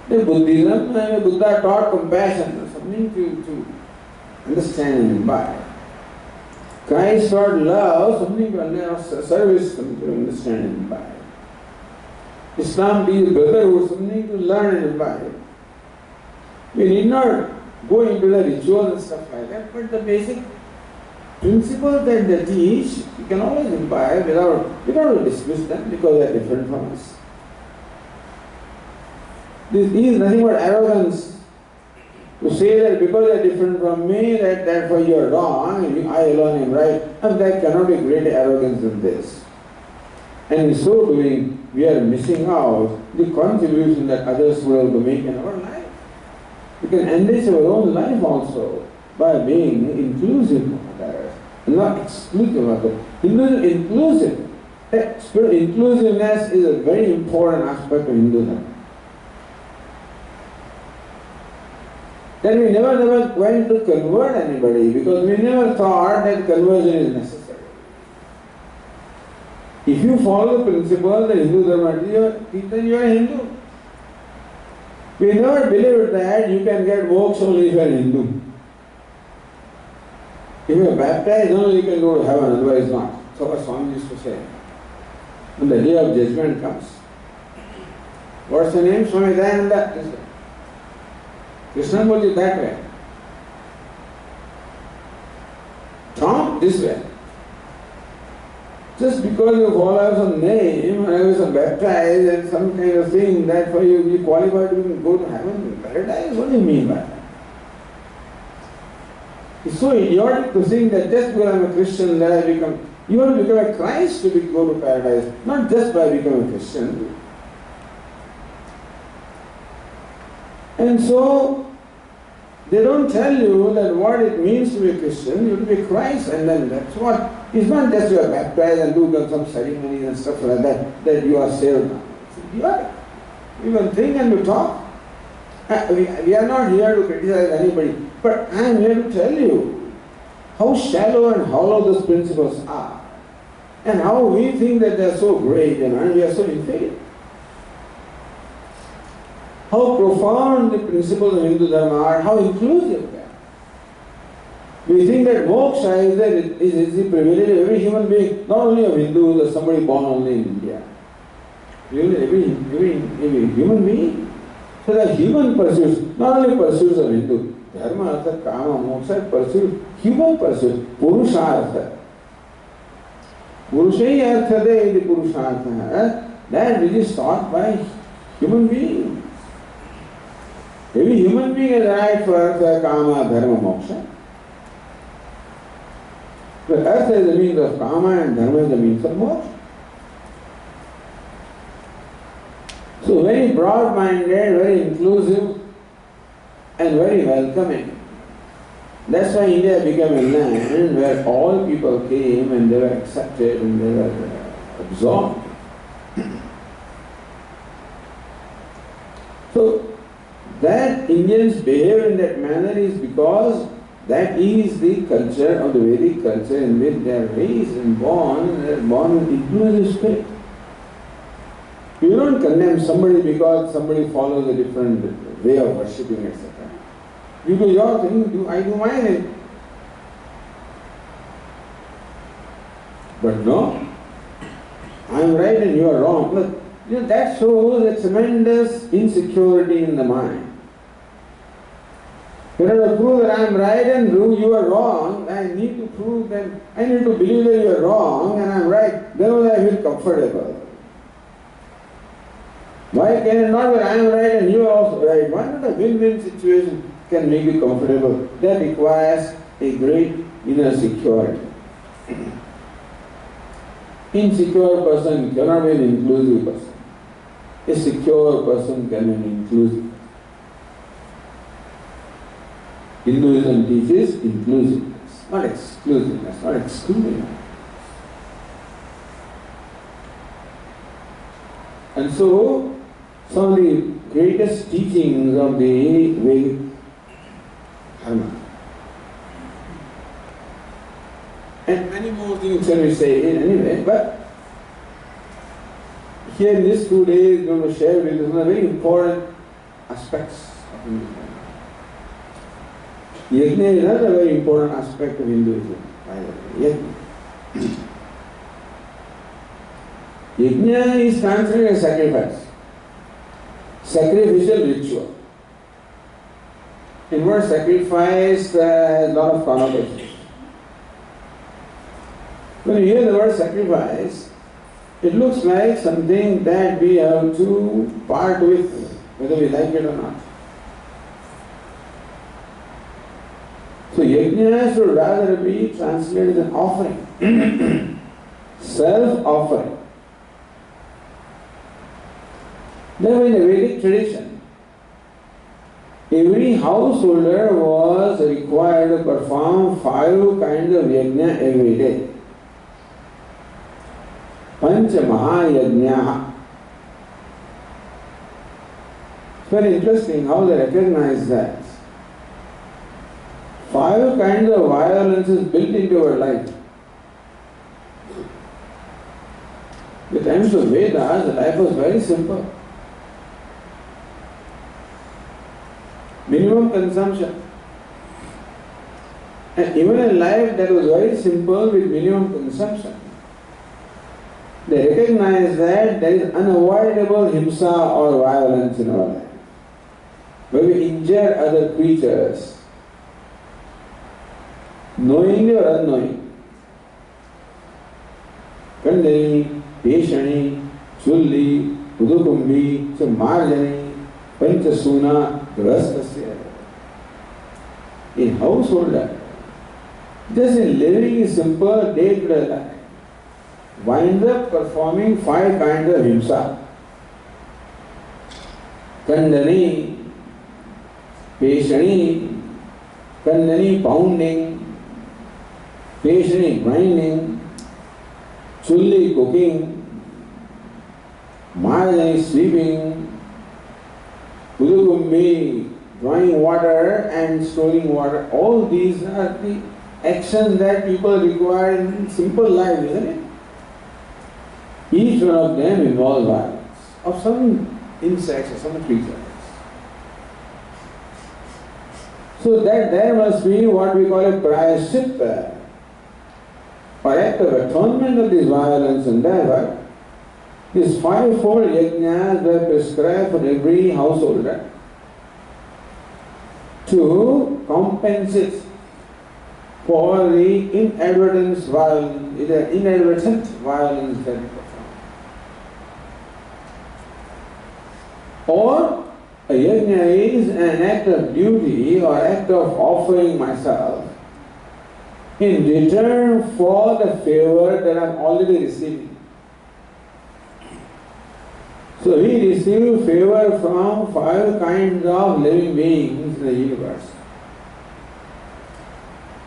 The Buddhism, Buddha taught compassion, something to understand and imbibe. Christ taught love, something to understand, service, something to understand and imbibe. Islam teaches brotherhood, something to learn and imbibe. We need not go into the rituals and stuff like that, but the basic principles that they teach, you can always imbibe without dismiss them because they are different from us. This is nothing but arrogance to say that because they are different from me, that therefore you are wrong and I alone am right. And there cannot be greater arrogance than this. And in so doing, we are missing out the contribution that others will have to make in our life. We can enrich our own life also by being inclusive of others, not exclusive of others. Hinduism is inclusive. Spiritual inclusiveness is a very important aspect of Hinduism. Then we never went to convert anybody because we never thought that conversion is necessary. If you follow the principle that Hindu Dharma teaches, then you are a Hindu. We never believed that you can get moksha only if you are Hindu. If you are baptized, only you can go to heaven, otherwise not. So what Swami used to say. When the day of judgment comes. What's your name? Swami Dayananda. Krishna told you that way. Tom, this way. Just because you follow some name, and I was baptized and some kind of thing, that for you qualified to go to heaven, paradise, what do you mean by that? It's so idiotic to think that just because I'm a Christian that I become, you want to become a Christ to go to paradise, not just by becoming a Christian. And so, they don't tell you that what it means to be a Christian, you have to be Christ, and then that's what. It's not just you are baptized and do some ceremonies and stuff like that, that you are saved now. It's idiotic. You can think and you talk. We are not here to criticize anybody, but I am here to tell you how shallow and hollow those principles are, and how we think that they are so great, and we are so inferior. How profound the principles of Hindu Dharma are, how inclusive they are. We think that moksha is the privilege of every human being, not only of Hindus or somebody born only in India. Really, every human being. So the human pursuits, not only pursuits of Hindu, Dharma, Artha, Kama, Moksha, pursuits, human pursuits, Purushartha. Purushai Arthade is the Purushartha, that which is taught by human beings. Every human being has right for Artha, Kama, Dharma, Moksha. But Artha is the means of Kama and Dharma is the means of Moksha. So very broad-minded, very inclusive and very welcoming. That's why India became a land where all people came and they were accepted and they were absorbed. So that Indians behave in that manner is because that is the culture of the Vedic culture in which they are raised and born, and they are born with inclusive spirit. You don't condemn somebody because somebody follows a different way of worshipping, etc. You do your thing, I do my thing. But no, I am right and you are wrong. But that shows a tremendous insecurity in the mind. In order to prove that I am right and you are wrong, I need to prove that, I need to believe that you are wrong and I am right. Then only I feel comfortable. Why can it not be I am right and you are also right? Why not a win-win situation can make you comfortable? That requires a great inner security. Insecure person cannot be an inclusive person. A secure person can be an inclusive. Hinduism teaches inclusiveness, not exclusiveness, not excluding. And so, some of the greatest teachings of the Vedic Dharma. And many more things can we say anyway, but here in these 2 days, we are going to share with you some very important aspects of Hinduism. Yajna is another very important aspect of Hinduism, by the way. Yajna is translated as sacrifice, sacrificial ritual. In word sacrifice, has a lot of connotations. When you hear the word sacrifice, it looks like something that we have to part with, whether we like it or not. So yajna should rather be translated as an offering, self-offering. Now in the Vedic tradition, every householder was required to perform 5 kinds of yajna every day. Pancha Mahayajna. It's very interesting how they recognize that. 5 kinds of violence is built into our life. In the times of Vedas, the life was very simple. Minimum consumption. And even a life that was very simple with minimum consumption, they recognize that there is unavoidable himsa or violence in our life, where we injure other creatures, knowingly or unknowingly. Kandani, Peshani, Chulli, Udukumbi, Marjani, Panchasuna, Grastasya. In household life, just in living a simple day-to-day life, winds up performing 5 kinds of himsa. Kandani, Peshani, Kandani pounding, Peshani grinding, Chulli cooking, Marjani sweeping, Udukumbi, drawing water and storing water, all these are the actions that people require in simple life, isn't it? Each one of them involves violence of some insects or some creatures. So that there must be what we call a prayaschitta, or act of atonement of this violence and endeavor. These fivefold yajnas were prescribed for every householder to compensate for the inadvertent violence that they perform. Or a yajna is an act of duty or act of offering myself in return for the favor that I am already receiving. So we receive favor from 5 kinds of living beings in the universe.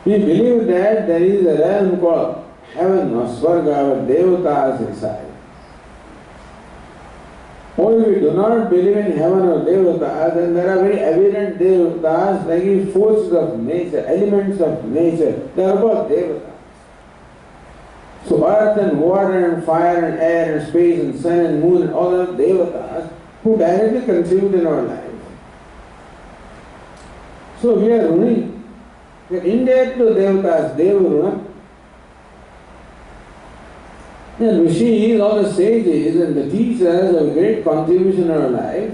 We believe that there is a realm called heaven or Swarga where devatas reside. Or if we do not believe in heaven or devatas, then there are very evident devatas like the forces of nature, elements of nature. They are called devatas. So earth and water and fire and air and space and sun and moon and all are devatas who directly contribute in our life. So we are running. We are indebted to devatas, devaruna. And rishis, all the sages and the teachers have a great contribution in our life,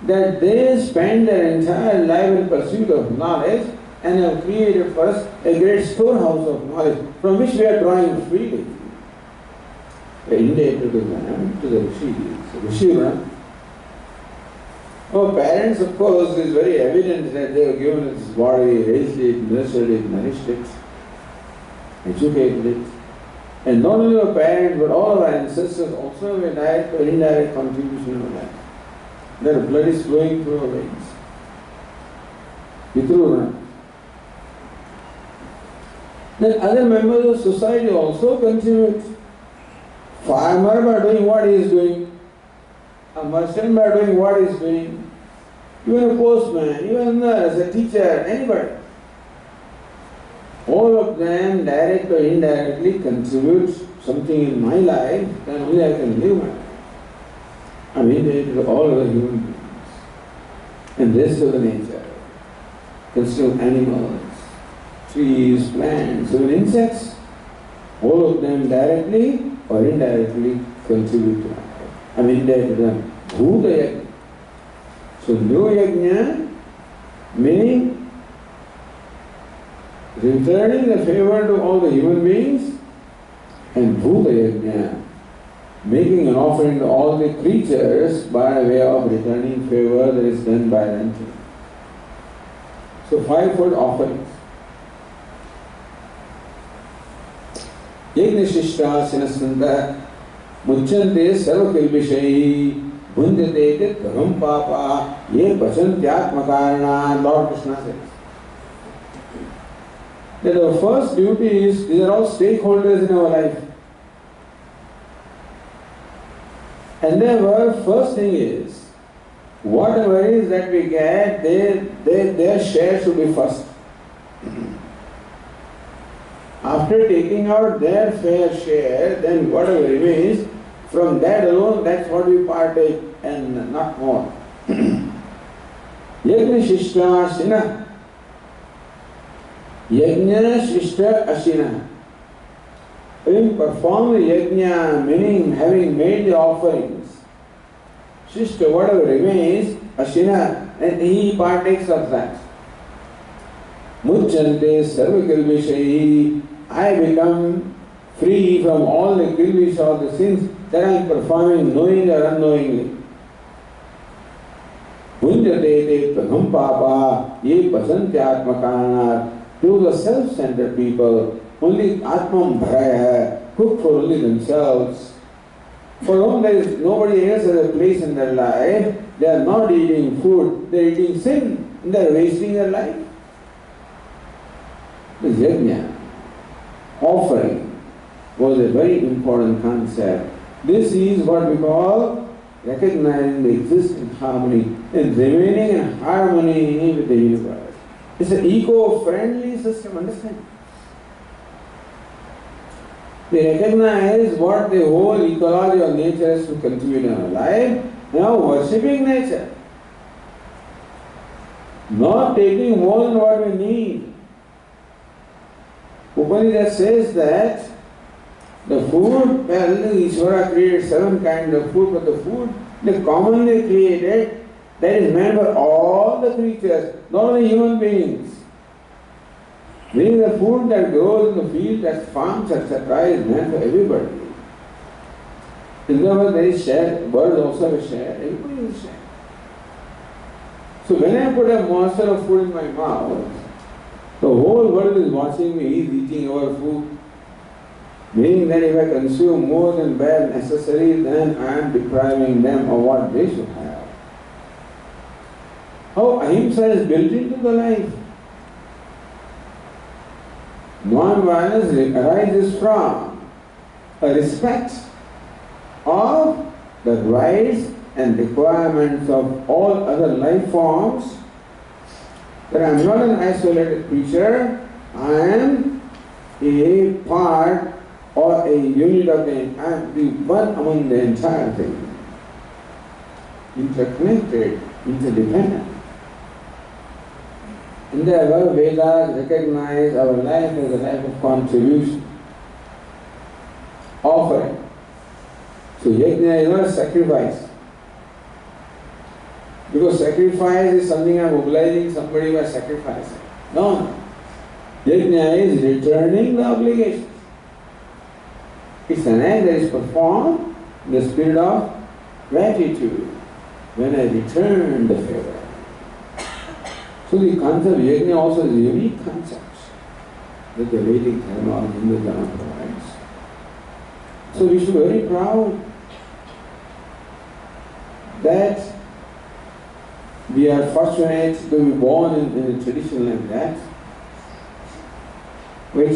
that they spend their entire life in pursuit of knowledge and have created for us a great storehouse of knowledge from which we are drawing freely. We are indebted to them, to the rishis. Our parents, of course, it is very evident that they have given us this body, raised it, nurtured it, nourished it, educated it. And not only our parents, but all of our ancestors also have a direct or indirect contribution in our life. Their blood is flowing through our veins. Then other members of society also contribute. Farmer by doing what he is doing, a merchant by doing what he is doing, even a postman, even a nurse, a teacher, anybody. All of them, direct or indirectly, contribute something in my life, then only I can live my life. I mean, to all other human beings and rest of the nature, consider animals, trees, plants, even insects, all of them directly or indirectly contribute to my life. I mean, to them, Bhuta Yajna. So, no Yajna, meaning returning the favor to all the human beings, and Bhuta Yajna, making an offering to all the creatures by way of returning favor that is done by them. So 5-fold offerings. Yajna Shishta Sinasanta Muchante Sarvakilvishayi Bhunjate Dhagam Papa Ye Pasantyatmakarana. Lord Krishna says that our first duty is, these are all stakeholders in our life. And their first thing is, whatever is that we get, their share should be first. After taking out their fair share, then whatever remains, from that alone, that's what we partake and not more. Yajna Shishta Shina. Yajna Shishta Ashina. Having performed the yajna, meaning having made the offerings, Shishta, whatever remains, Ashina, and he partakes of that. Muchante sarva kilvishayi. I become free from all the kilvish, all the sins that I am performing, knowing or unknowingly. Bhunjate praham papa ye pasantyatmakana. To the self-centered people, only Atmam Bharaya, cook for only themselves. For whom there is nobody else has a place in their life, they are not eating food, they are eating sin, and they are wasting their life. This yajna, offering, was a very important concept. This is what we call recognizing the existing harmony and remaining in harmony with the universe. It's an eco-friendly system, understand? They recognize what the whole ecology of nature is to contribute in our life, now worshipping nature. Not taking more than what we need. Upanishad says that the food, well, Ishvara created 7 kinds of food, but the food they commonly created, that is meant for all the creatures, not only human beings. Meaning the food that grows in the field, that farms, etc., is meant for everybody. In other words, there is share, birds also have a share, everybody is share. So when I put a morsel of food in my mouth, the whole world is watching me, he is eating our food. Meaning that if I consume more than bare necessary, then I am depriving them of what they should have. How ahimsa is built into the life. Non-violence arises from a respect of the rights and requirements of all other life forms, that I am not an isolated creature, I am a part or a unit of the, I am the one among the entire thing. Interconnected, interdependent. And therefore Vedas recognize our life as a life of contribution, offering. So yajna is not a sacrifice. Because sacrifice is something I'm obliging somebody by sacrificing. No. Yajna is returning the obligations. It's an act that is performed in the spirit of gratitude when I return the favor. So the concept of yajna also is a unique concept that the Vedic Dharma or Hindu Dharma provides. So we should be very proud that we are fortunate to be born in a tradition like that, which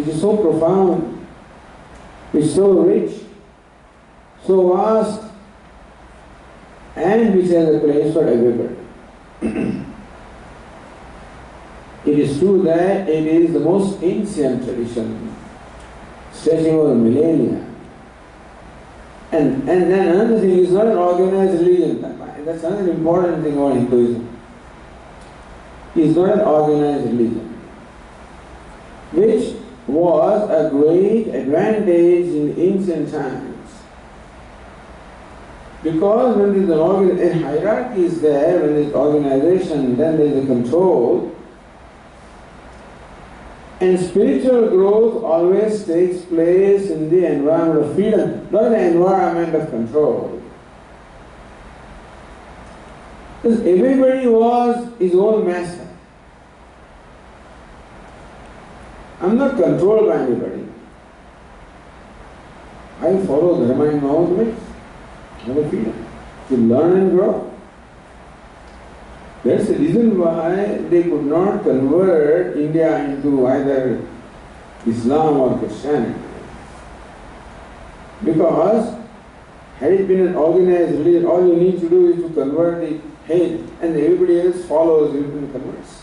is so profound, which is so rich, so vast, and which has a place for everybody. It is true that it is the most ancient tradition, stretching over millennia. And then another thing, is not an organized religion. That's another important thing about Hinduism. It is not an organized religion, which was a great advantage in ancient times. Because when there is a hierarchy is there, when there is organization, then there is a control. And spiritual growth always takes place in the environment of freedom, not in the environment of control. Because everybody was his own master. I'm not controlled by anybody. I follow Dharma in my own ways. I have a freedom to learn and grow. That's the reason why they could not convert India into either Islam or Christianity. Because had it been an organized religion, all you need to do is to convert the head and everybody else follows you and converts.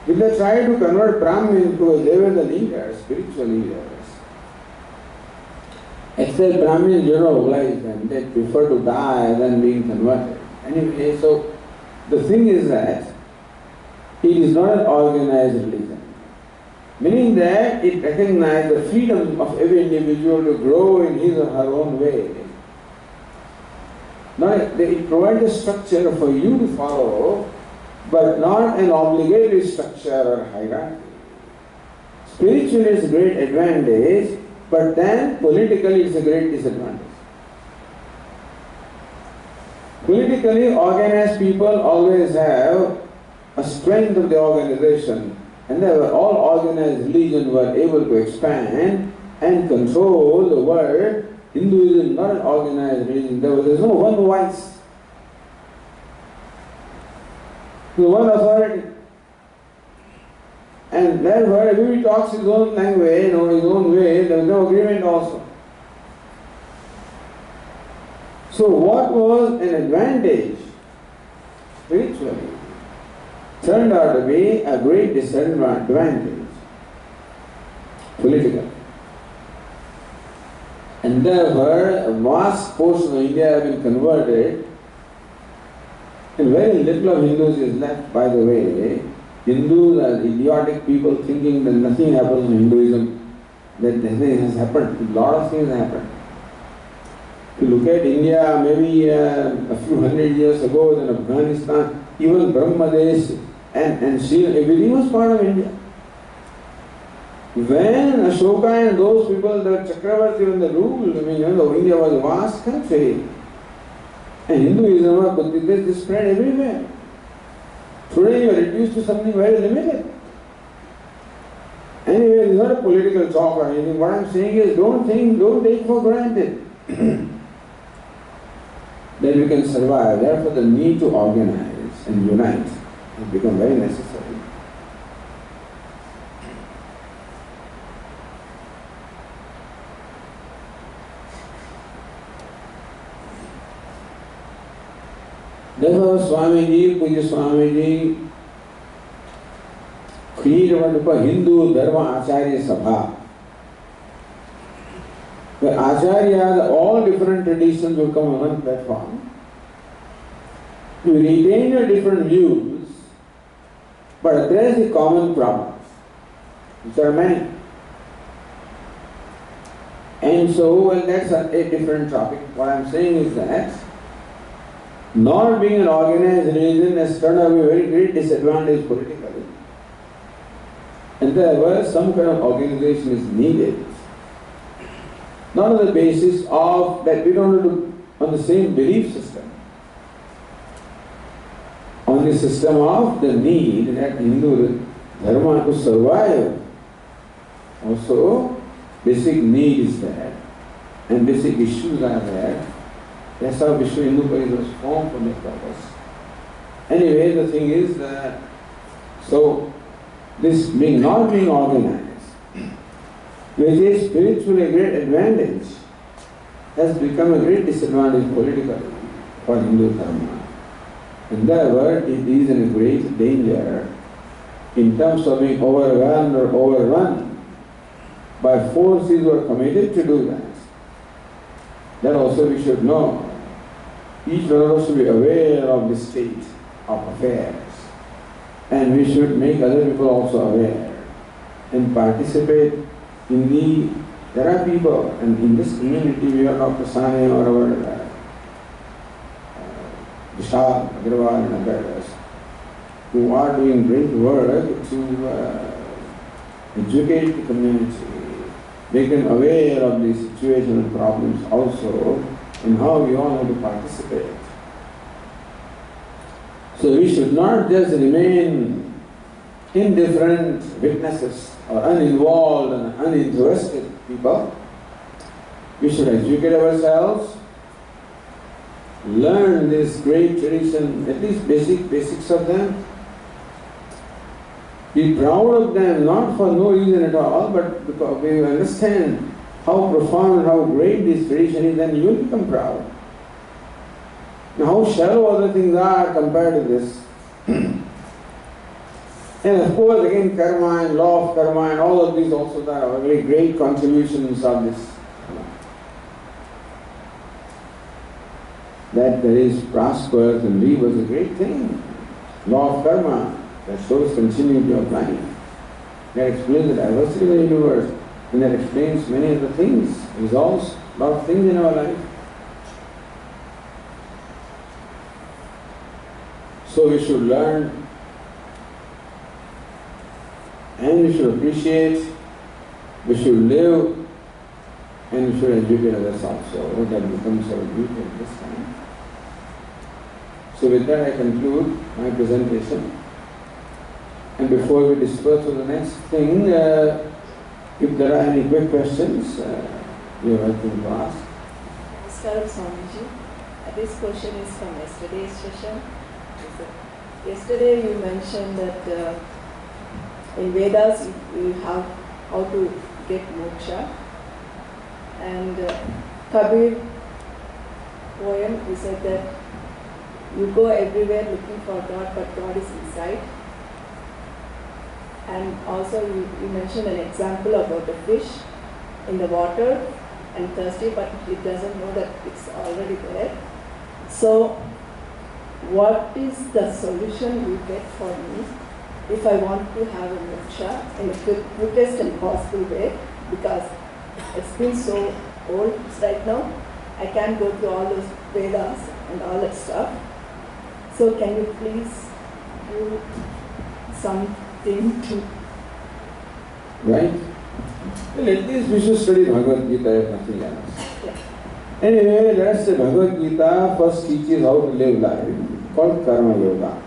If they tried to convert Brahmins because they were the leaders, spiritual leaders, except Brahmins, oblige them, they prefer to die than being converted. Anyway, so the thing is that it is not an organized religion. Meaning that it recognizes the freedom of every individual to grow in his or her own way. Now, it provides a structure for you to follow, but not an obligatory structure or hierarchy. Spiritually it's a great advantage, but then politically it's a great disadvantage. Politically organized people always have a strength of the organization, and all organized religions were able to expand and control the world. Hinduism is not an organized religion. There is no one voice. There is one authority. And therefore everybody talks his own language, his own way, there is no agreement also. So what was an advantage spiritually turned out to be a great disadvantage politically. And therefore, a vast portion of India have been converted, and very little of Hindus is left, by the way. Hindus are idiotic people thinking that nothing happens in Hinduism, that nothing has happened. A lot of things have happened. If you look at India, maybe a few hundred years ago, then Afghanistan, even Brahmadesh and Sri, everything was part of India. When Ashoka and those people, the Chakravarti on the rule, India was a vast country. And Hinduism or Buddhism is spread everywhere. Today you are reduced to something very limited. Anyway, it's not a political talk or anything. What I'm saying is don't take for granted that you can survive. Therefore the need to organize and unite has become very necessary. Therefore, Swamiji, Puja Swamiji created what we call Hindu Dharma Acharya Sabha. Where Acharyas, all different traditions will come on one platform to retain your different views but address the common problems, which are many. And so, well, that's a different topic. What I'm saying is that not being an organized religion has turned out to be a very great disadvantage politically. And therefore some kind of organization is needed. Not on the basis of that we don't do on the same belief system. On the system of the need that Hindu Dharma to survive. Also, basic need is there and basic issues are there. That's how Vishwa Hindu Parishad was formed for that purpose. Anyway, the thing is that, so this not being organized, which is spiritually a great advantage, has become a great disadvantage politically for Hindu Dharma. And therefore, it is in a great danger in terms of being overwhelmed or overrun by forces who are committed to do that. That also we should know. Each one of us should be aware of the state of affairs. And we should make other people also aware and participate in the, there are people, and in this community we have Dr. Sane or our Vishal, Agrawal and others, who are doing great work to educate the community, make them aware of the situation and problems also, and how we all have to participate. So we should not just remain indifferent witnesses or uninvolved and uninterested people. We should educate ourselves, learn this great tradition, at least basics of them, be proud of them, not for no reason at all, but because we understand how profound, how great this tradition is, then you will become proud. Now, how shallow other things are compared to this. And of course, again, karma and law of karma and all of these also are very great contributions of this. That there is prospers and live was a great thing. Law of karma, that shows continuity of life. That explains the diversity of the universe, and that explains many of the things, resolves a lot of things in our life. So we should learn, and we should appreciate, we should live, and we should educate others also. That becomes our duty at this time. So with that I conclude my presentation. And before we disperse to the next thing, if there are any quick questions, you are welcome to ask. Namaskaram, Swamiji. This question is from yesterday's session. Yesterday you mentioned that in Vedas you have how to get moksha, and Kabir poem, you said that you go everywhere looking for God, but God is inside. And also you mentioned an example about a fish in the water and thirsty, but it doesn't know that it's already there. So what is the solution you get for me if I want to have a moksha in the quickest and possible way? Because it's been so old right now, I can't go through all those Vedas and all that stuff. So can you please do something to... Right? Well, at least we should study Bhagavad Gita if nothing else. Yeah. Anyway, let us say Bhagavad Gita first teaches how to live life, called Karma Yoga.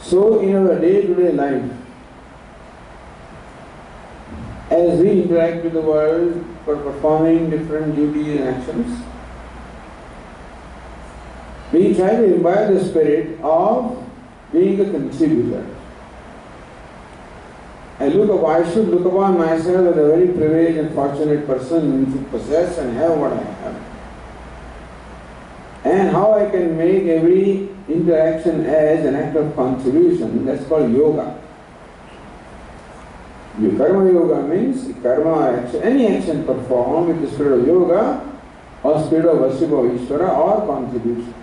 So in our day-to-day life, as we interact with the world for performing different duties and actions, we try to imbibe the spirit of being a contributor. I should look upon myself as a very privileged and fortunate person to possess and have what I have. And how I can make every interaction as an act of contribution, that's called yoga. Karma yoga means karma or action, any action performed with the spirit of yoga or spirit of worship of Ishvara or contribution.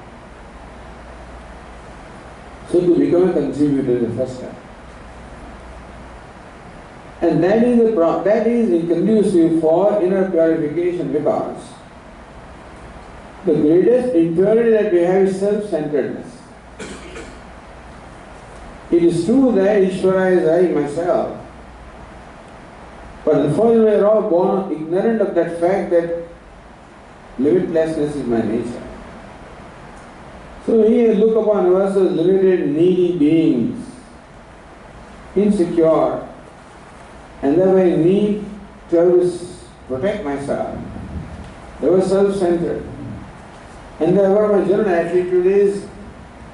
So to become a contributor is the first step. And that is conducive for inner purification, because the greatest impurity that we have is self-centeredness. It is true that Ishvara is I, myself. But unfortunately, we are all born ignorant of that fact that limitlessness is my nature. So we look upon us as limited, needy beings, insecure, and thereby need to protect myself. They were self-centered. And therefore my general attitude is,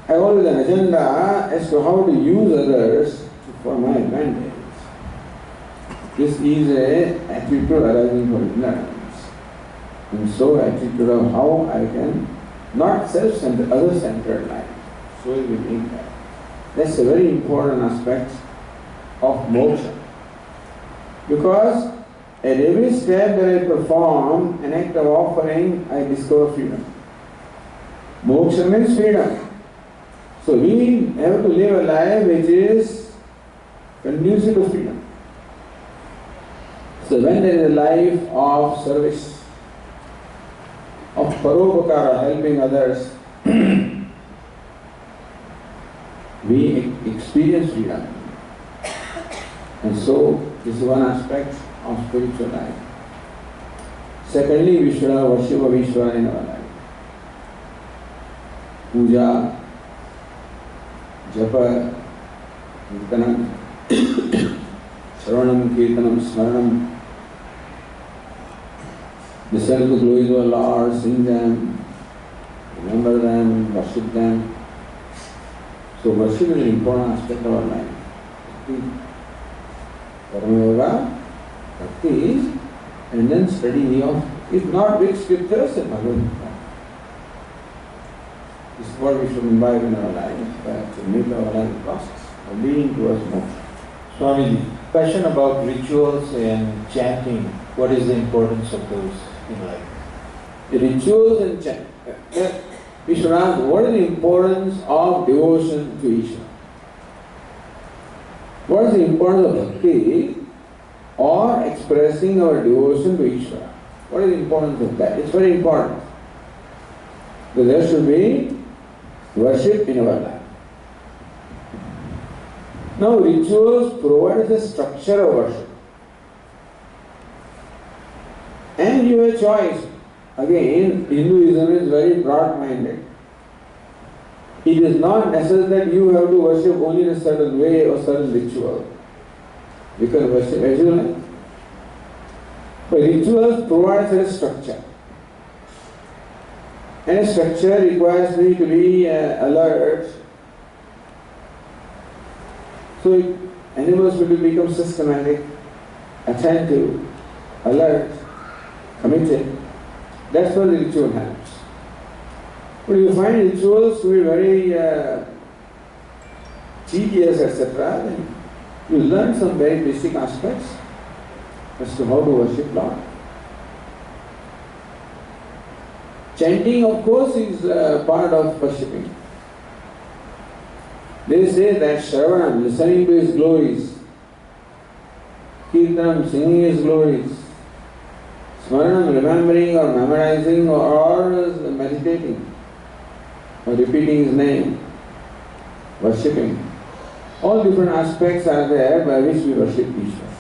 I always have an agenda as to how to use others for my advantage. This is an attitude arising from ignorance. And so attitude of how I can not self-centered, other-centered life. So we make that. That's a very important aspect of moksha. Because at every step that I perform an act of offering, I discover freedom. Moksha means freedom. So we have to live a life which is conducive to freedom. So when there is a life of service, of paropakara, helping others, we experience freedom. And so this is one aspect of spiritual life. Secondly, we should have worship of Ishvara in our life. Puja, japa, kirtanam, shravanam, kirtanam, smaranam. Listen to the glories of our Lord, sing them, remember them, worship them. So worship is an important aspect of our life. Karma yoga, bhakti is, and then study of, if not big scriptures, and Bhagavad Gita. This is what we should imbibe in our life, to make our life a process of leading towards moksha. Swamiji, question about rituals and chanting. What is the importance of those in life? The rituals and chant. We should ask, what is the importance of devotion to Ishvara? What is the importance of bhakti or expressing our devotion to Ishvara? What is the importance of that? It's very important. So there should be worship in our life. Now rituals provide the structure of worship. And you have a choice. Again, Hinduism is very broad-minded. It is not necessary that you have to worship only in a certain way or certain ritual. You can worship as you like. But rituals provide a structure. And a structure requires me to be alert. So it enables me to become systematic, attentive, alert, committed. That's what the ritual helps. But you find rituals to be very tedious, etc., then you learn some very basic aspects as to how to worship Lord. Chanting, of course, is part of worshipping. They say that Shravanam, listening to his glories, Kirtanam, singing his glories, Smaranam, remembering or memorizing or meditating, or repeating his name, worshipping. All different aspects are there by which we worship Ishvara.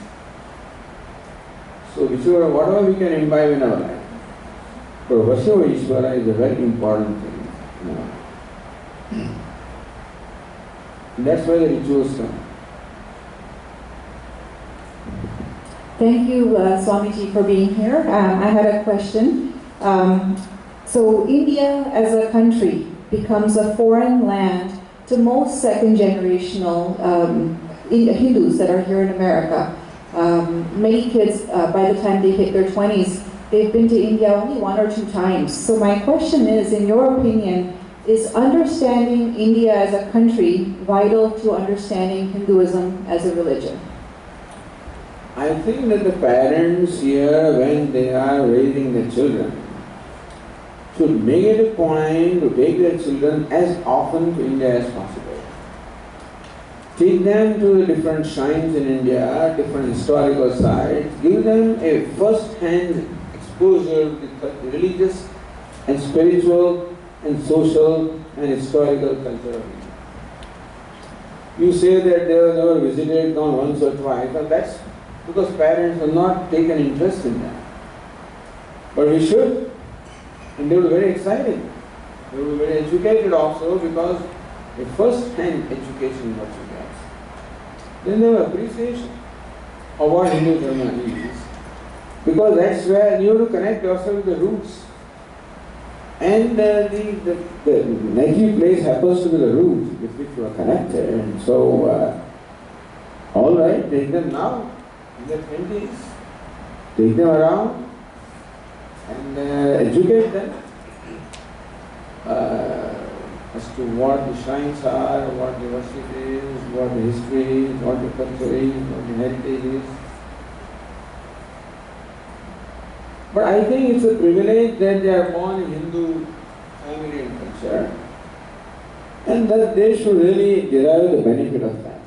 So whatever we can imbibe in our life. But worship of Ishvara is a very important thing. And that's why the rituals come. Thank you, Swamiji, for being here. I had a question. So India as a country becomes a foreign land to most second-generational Hindus that are here in America. Many kids, by the time they hit their 20s, they've been to India only 1 or 2 times. So my question is, in your opinion, is understanding India as a country vital to understanding Hinduism as a religion? I think that the parents here, when they are raising their children, should make it a point to take their children as often to India as possible. Take them to the different shrines in India, different historical sites, give them a first-hand exposure to the religious and spiritual and social and historical culture of India. You say that they have never visited, gone once or twice, but that's because parents have not taken interest in that. But we should, and they will be very excited. They will be very educated also, because a first-hand education is what you get. Then they have appreciation of what Hindu Dharma is. Because that's where you have to connect yourself with the roots. And the native place happens to be the root with which you are connected. And so, all right, take them now, in their 20s, take them around and educate them as to what the shrines are, what the worship is, what the history is, what the culture is, what the heritage is. But I think it's a privilege that they are born in Hindu family and culture, and that they should really derive the benefit of that.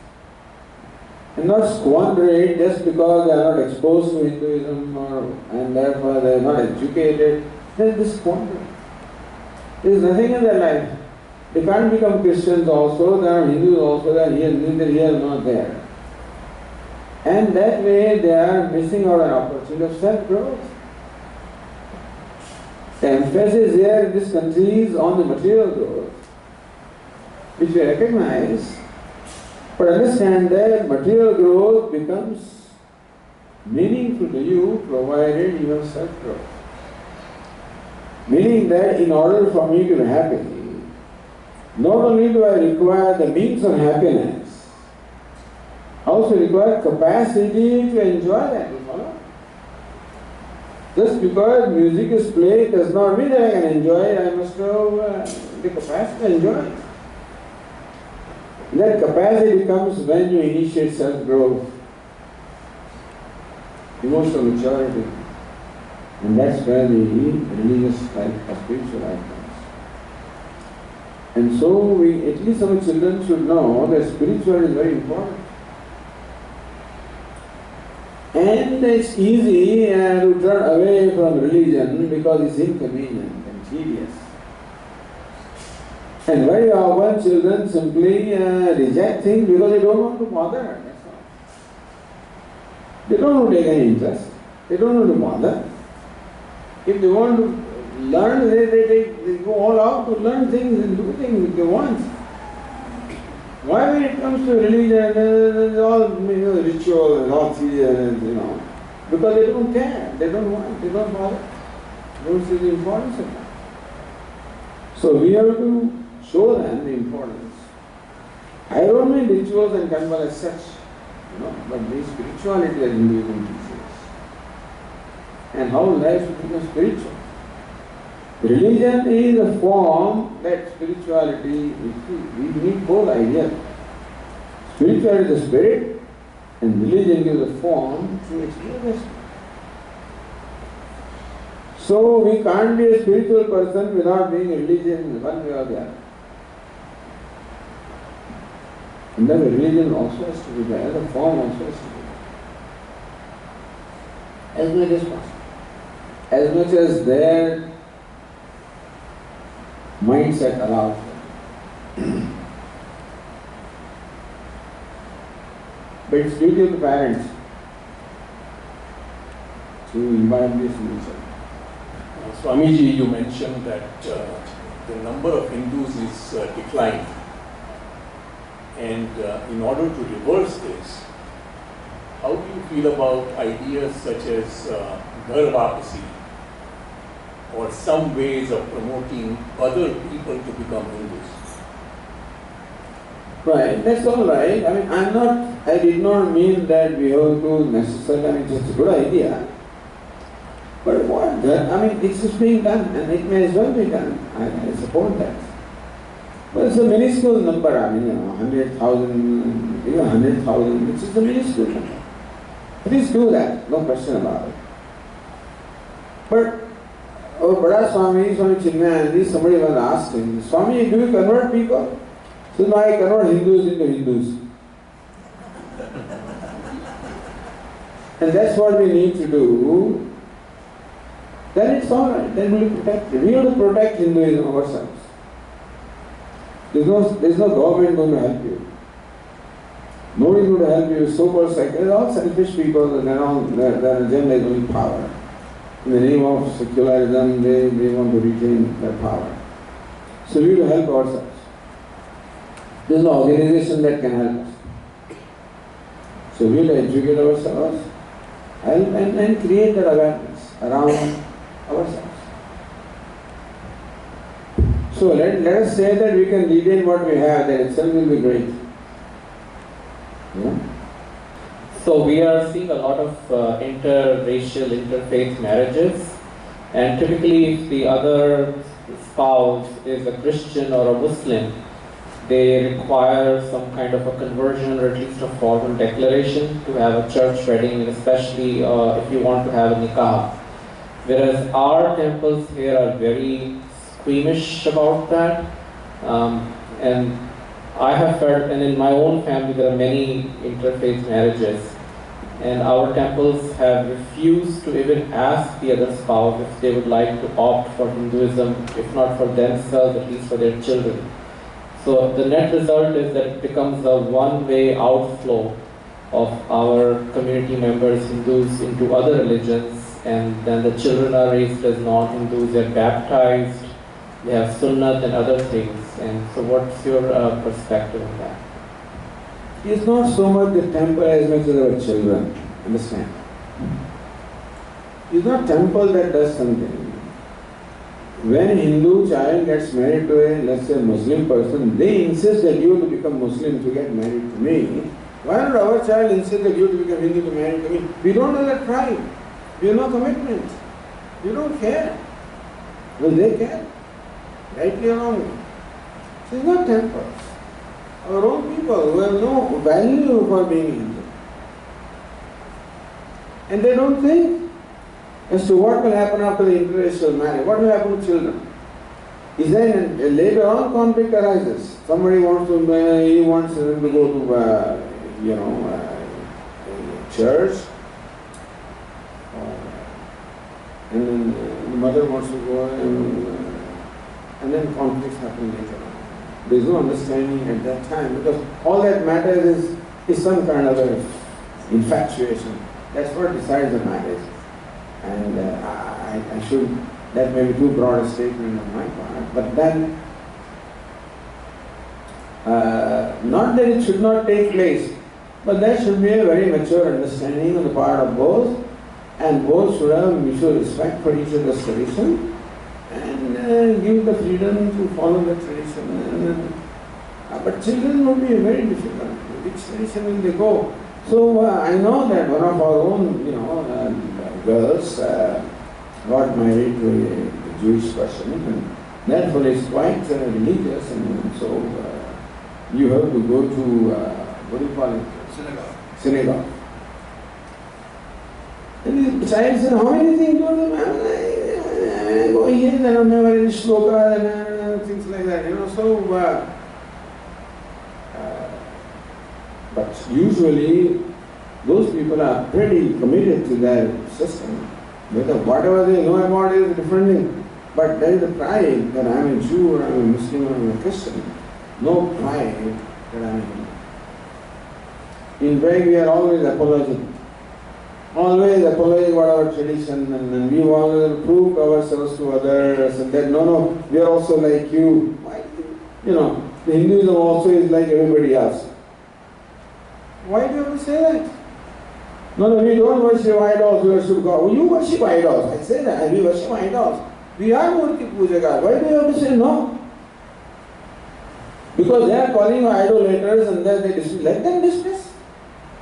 And not squander it just because they are not exposed to Hinduism and therefore they are not educated. Then they squander. There is nothing in their life. They can't become Christians also, they are Hindus also, they are here, neither here nor there. And that way they are missing out an opportunity of self-growth. The emphasis here in this country is on the material growth, which we recognize, but understand that material growth becomes meaningful to you provided you have self-growth. Meaning that in order for me to be happy, not only do I require the means of happiness, I also require capacity to enjoy that. You follow? Just because music is played does not mean that I can enjoy it. I must have the capacity to enjoy it. That capacity comes when you initiate self-growth, emotional maturity, and that's where the religious life or spiritual life comes. And so at least our children should know that spiritual is very important. And it's easy to turn away from religion because it's inconvenient and tedious. And very often children simply reject things because they don't want to bother. That's all. They don't want to take any interest. They don't want to bother. If they want to learn, they go all out to learn things and do things if they want. Why when it comes to religion, it's all ritual and all tedious, because they don't care, they don't want, they don't bother. They don't see the importance of that. So we have to show them the importance. I don't mean rituals and karma as such, but the spirituality that Hinduism teaches. And how life should become spiritual. Religion is a form that spirituality, we need both ideas. Spirituality is the spirit, and religion gives a form to express. So we can't be a spiritual person without being a religion one way or the other. And then the religion also has to be there, the form also has to be there. As much as possible. As much as their mindset allows them. But it's duty of the parents to imbibe this in themselves. Swamiji, you mentioned that the number of Hindus is declining. And in order to reverse this, how do you feel about ideas such as Ghar Wapasi or some ways of promoting other people to become Hindus? Right, that's all right. I mean, I did not mean that we have to necessarily, I mean, it's a good idea. But what? I mean, it's just being done, and it may as well be done. I support that. But it's a minuscule number, I mean, 100,000, even 100,000, it's just a minuscule number. Please do that, no question about it. But our Bada Swami, Swami Chinmayananda, somebody was asking, Swami, do you convert people? So now I convert Hindus into Hindus. And that's what we need to do. Then it's all right, then we'll protect it. We have to protect Hinduism ourselves. There's no government going to help you. Nobody's going to help you. So-called secular, all selfish people, their agenda is only power. In the name of secularism, they want to retain their power. So we will help ourselves. There's no organization that can help us. So we will educate ourselves, help and create that awareness around ourselves. So let us say that we can retain what we have, that itself will be great. Yeah? So we are seeing a lot of interracial, interfaith marriages, and typically if the other spouse is a Christian or a Muslim, they require some kind of a conversion or at least a formal declaration to have a church wedding, and especially if you want to have a nikah. Whereas our temples here are very squeamish about that, and I have felt, and in my own family there are many interfaith marriages, and our temples have refused to even ask the other spouse if they would like to opt for Hinduism, if not for themselves, at least for their children. So the net result is that it becomes a one-way outflow of our community members, Hindus, into other religions, and then the children are raised as non-Hindus, they're baptized, they have sunnat and other things. And so what's your perspective on that? It's not so much the temple as much as our children, understand? It's not temple that does something. When a Hindu child gets married to a, let's say, Muslim person, they insist that you have to become Muslim to get married to me. Why not our child insist that you have to become Hindu to marry to me? We don't have that pride. We have no commitment. We don't care. Well, they care. Rightly or wrongly. So it's not temples. Our own people who have no value for being Hindu. And they don't think as to what will happen after the interracial marriage. What will happen to children? Is there later on conflict arises? Somebody wants to, he wants them to go to, church, and then the mother wants to go, and then conflicts happen later on. There is no understanding at that time, because all that matters is some kind of a infatuation. That's what decides the marriage. And I should, that may be too broad a statement on my part, but then, not that it should not take place, but there should be a very mature understanding on the part of both, and both should have mutual respect for each other's tradition, and give the freedom to follow the tradition. But children will be very difficult. Which tradition will they go? So I know that one of our own, girls got married to a Jewish person, and therefore it's quite religious, and so you have to go to, what do you call it? Synagogue. And the child said, how many things do you do? I go here, and I don't have any shloka, and things like that, so, but usually those people are pretty committed to their system. Whatever they know about it is a different thing. But there is the pride that I am a Jew, or I am a Muslim, or I am a Christian. No pride that I am a Hindu. In fact, we are always apologizing. Always apologizing about our tradition, and we want to prove ourselves to others, and that no, we are also like you. Why? The Hinduism also is like everybody else. Why do you have to say that? No, we don't worship idols, we worship God. Well, you worship idols. I say that, we worship idols. We are Murti Pujakas. Why do you have to say no? Because they are calling you idolaters, and then they dismiss. Let them dismiss.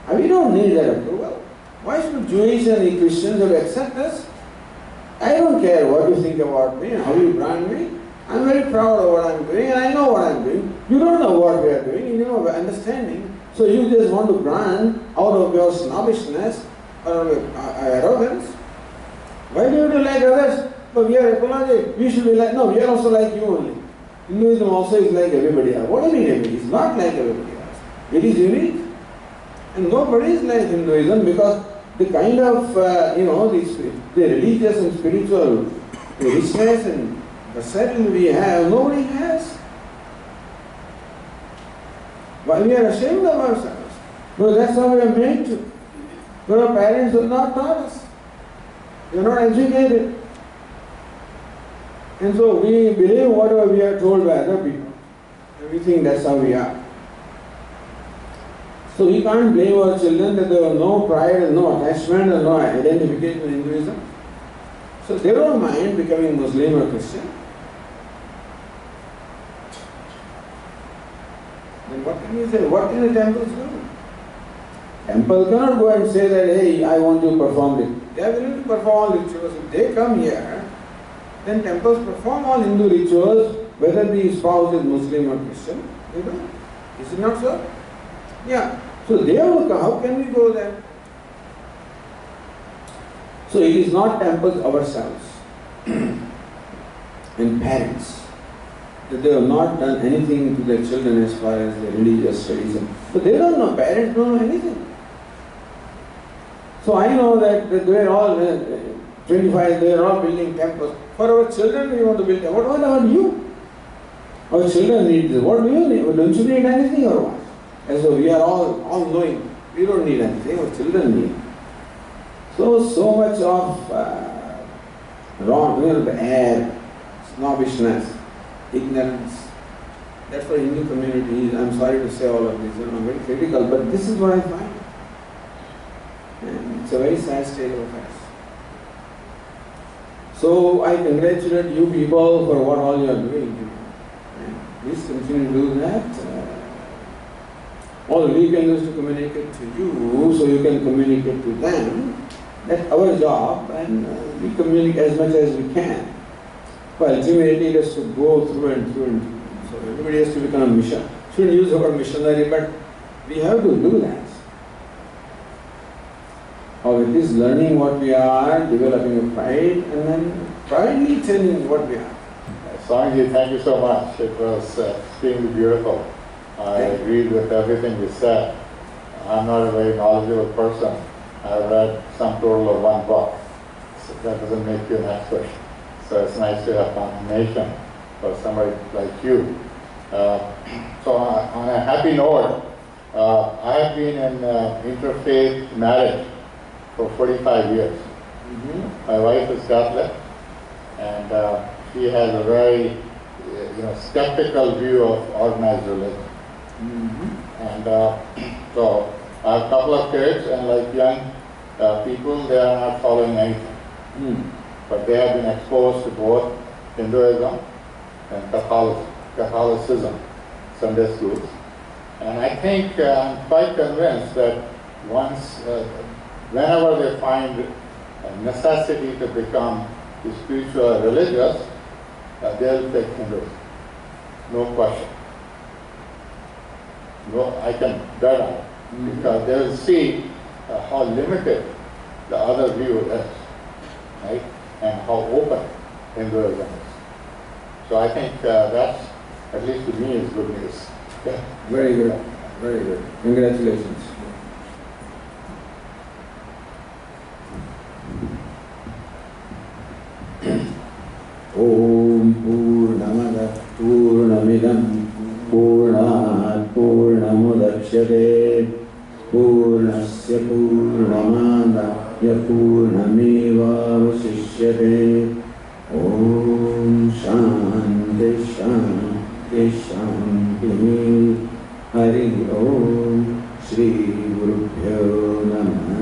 And we don't need their approval. Why should Jewish and Christians have accept us? I don't care what you think about me, how you brand me. I'm very proud of what I'm doing, and I know what I'm doing. You don't know what we are doing, you know, understanding. So you just want to brand out of your snobbishness or arrogance. Why do you have to like others? But we are apologetic. We should be like, no, we are also like you only. Hinduism also is like everybody else. What do you mean everybody? It's not like everybody else. It is unique. And nobody is like Hinduism, because the kind of, the religious and spiritual richness and versatility we have, nobody has. Why we are ashamed of ourselves? No, that's how we are made to. But our parents have not taught us. We are not educated. And so we believe whatever we are told by other people. And we think that's how we are. So we can't blame our children that there was no pride and no attachment and no identification in Hinduism. So they don't mind becoming Muslim or Christian. Then what can you say? What can the temples do? Temple cannot go and say that, hey, I want to perform it. They are willing to perform all rituals. If they come here, then temples perform all Hindu rituals, whether the spouse is Muslim or Christian. They do. Is it not so? Yeah. So they will come. How can we go there? So it is not temples ourselves and parents that they have not done anything to their children as far as their religious studies. But they don't know. Parents don't know anything. So I know that they are all 25. They are all building temples. For our children, we want to build. What about you? Our children need this. What do you need? Don't you need anything or what? And so we are all knowing. We don't need anything. Our children need. So much of wrong, the air, snobbishness, ignorance. That's why Hindu community, I'm sorry to say all of this, I'm very critical, but this is what I find. And it's a very sad state of affairs. So I congratulate you people for what all you are doing. And please continue to do that. All we can do is to communicate to you, so you can communicate to them. That's our job, and we communicate as much as we can. But ultimately it has to go through and through and through. So everybody has to become a mission. Shouldn't use the word missionary, but we have to do that. Or it is learning what we are, developing a pride, and then proudly telling what we are. Swamiji, thank you so much. It was extremely beautiful. I agreed with everything you said. I'm not a very knowledgeable person. I've read some total of one book. So that doesn't make you an expert. So it's nice to have confirmation for somebody like you. So on a happy note, I have been in interfaith marriage for 45 years. Mm-hmm. My wife is Catholic, and she has a very skeptical view of organized religion. Mm-hmm. And so I have a couple of kids, and like young people, they are not following anything. Mm. But they have been exposed to both Hinduism and Catholicism, Sunday schools. And I think I'm quite convinced that whenever they find a necessity to become the spiritual or religious, they'll take Hinduism. No question. No, I can bet on it. Because they will see how limited the other view is, right? And how open Hinduism is. So I think that's, at least to me, is good news. Very good, very good. Congratulations. Om Purnamada Purnamidam Purnat Purnamudachyate Purnasya Purnamada Purnameva Vasishyate Om Shanti Shanti Shanti Hari Om Shri Gurubhyo Namah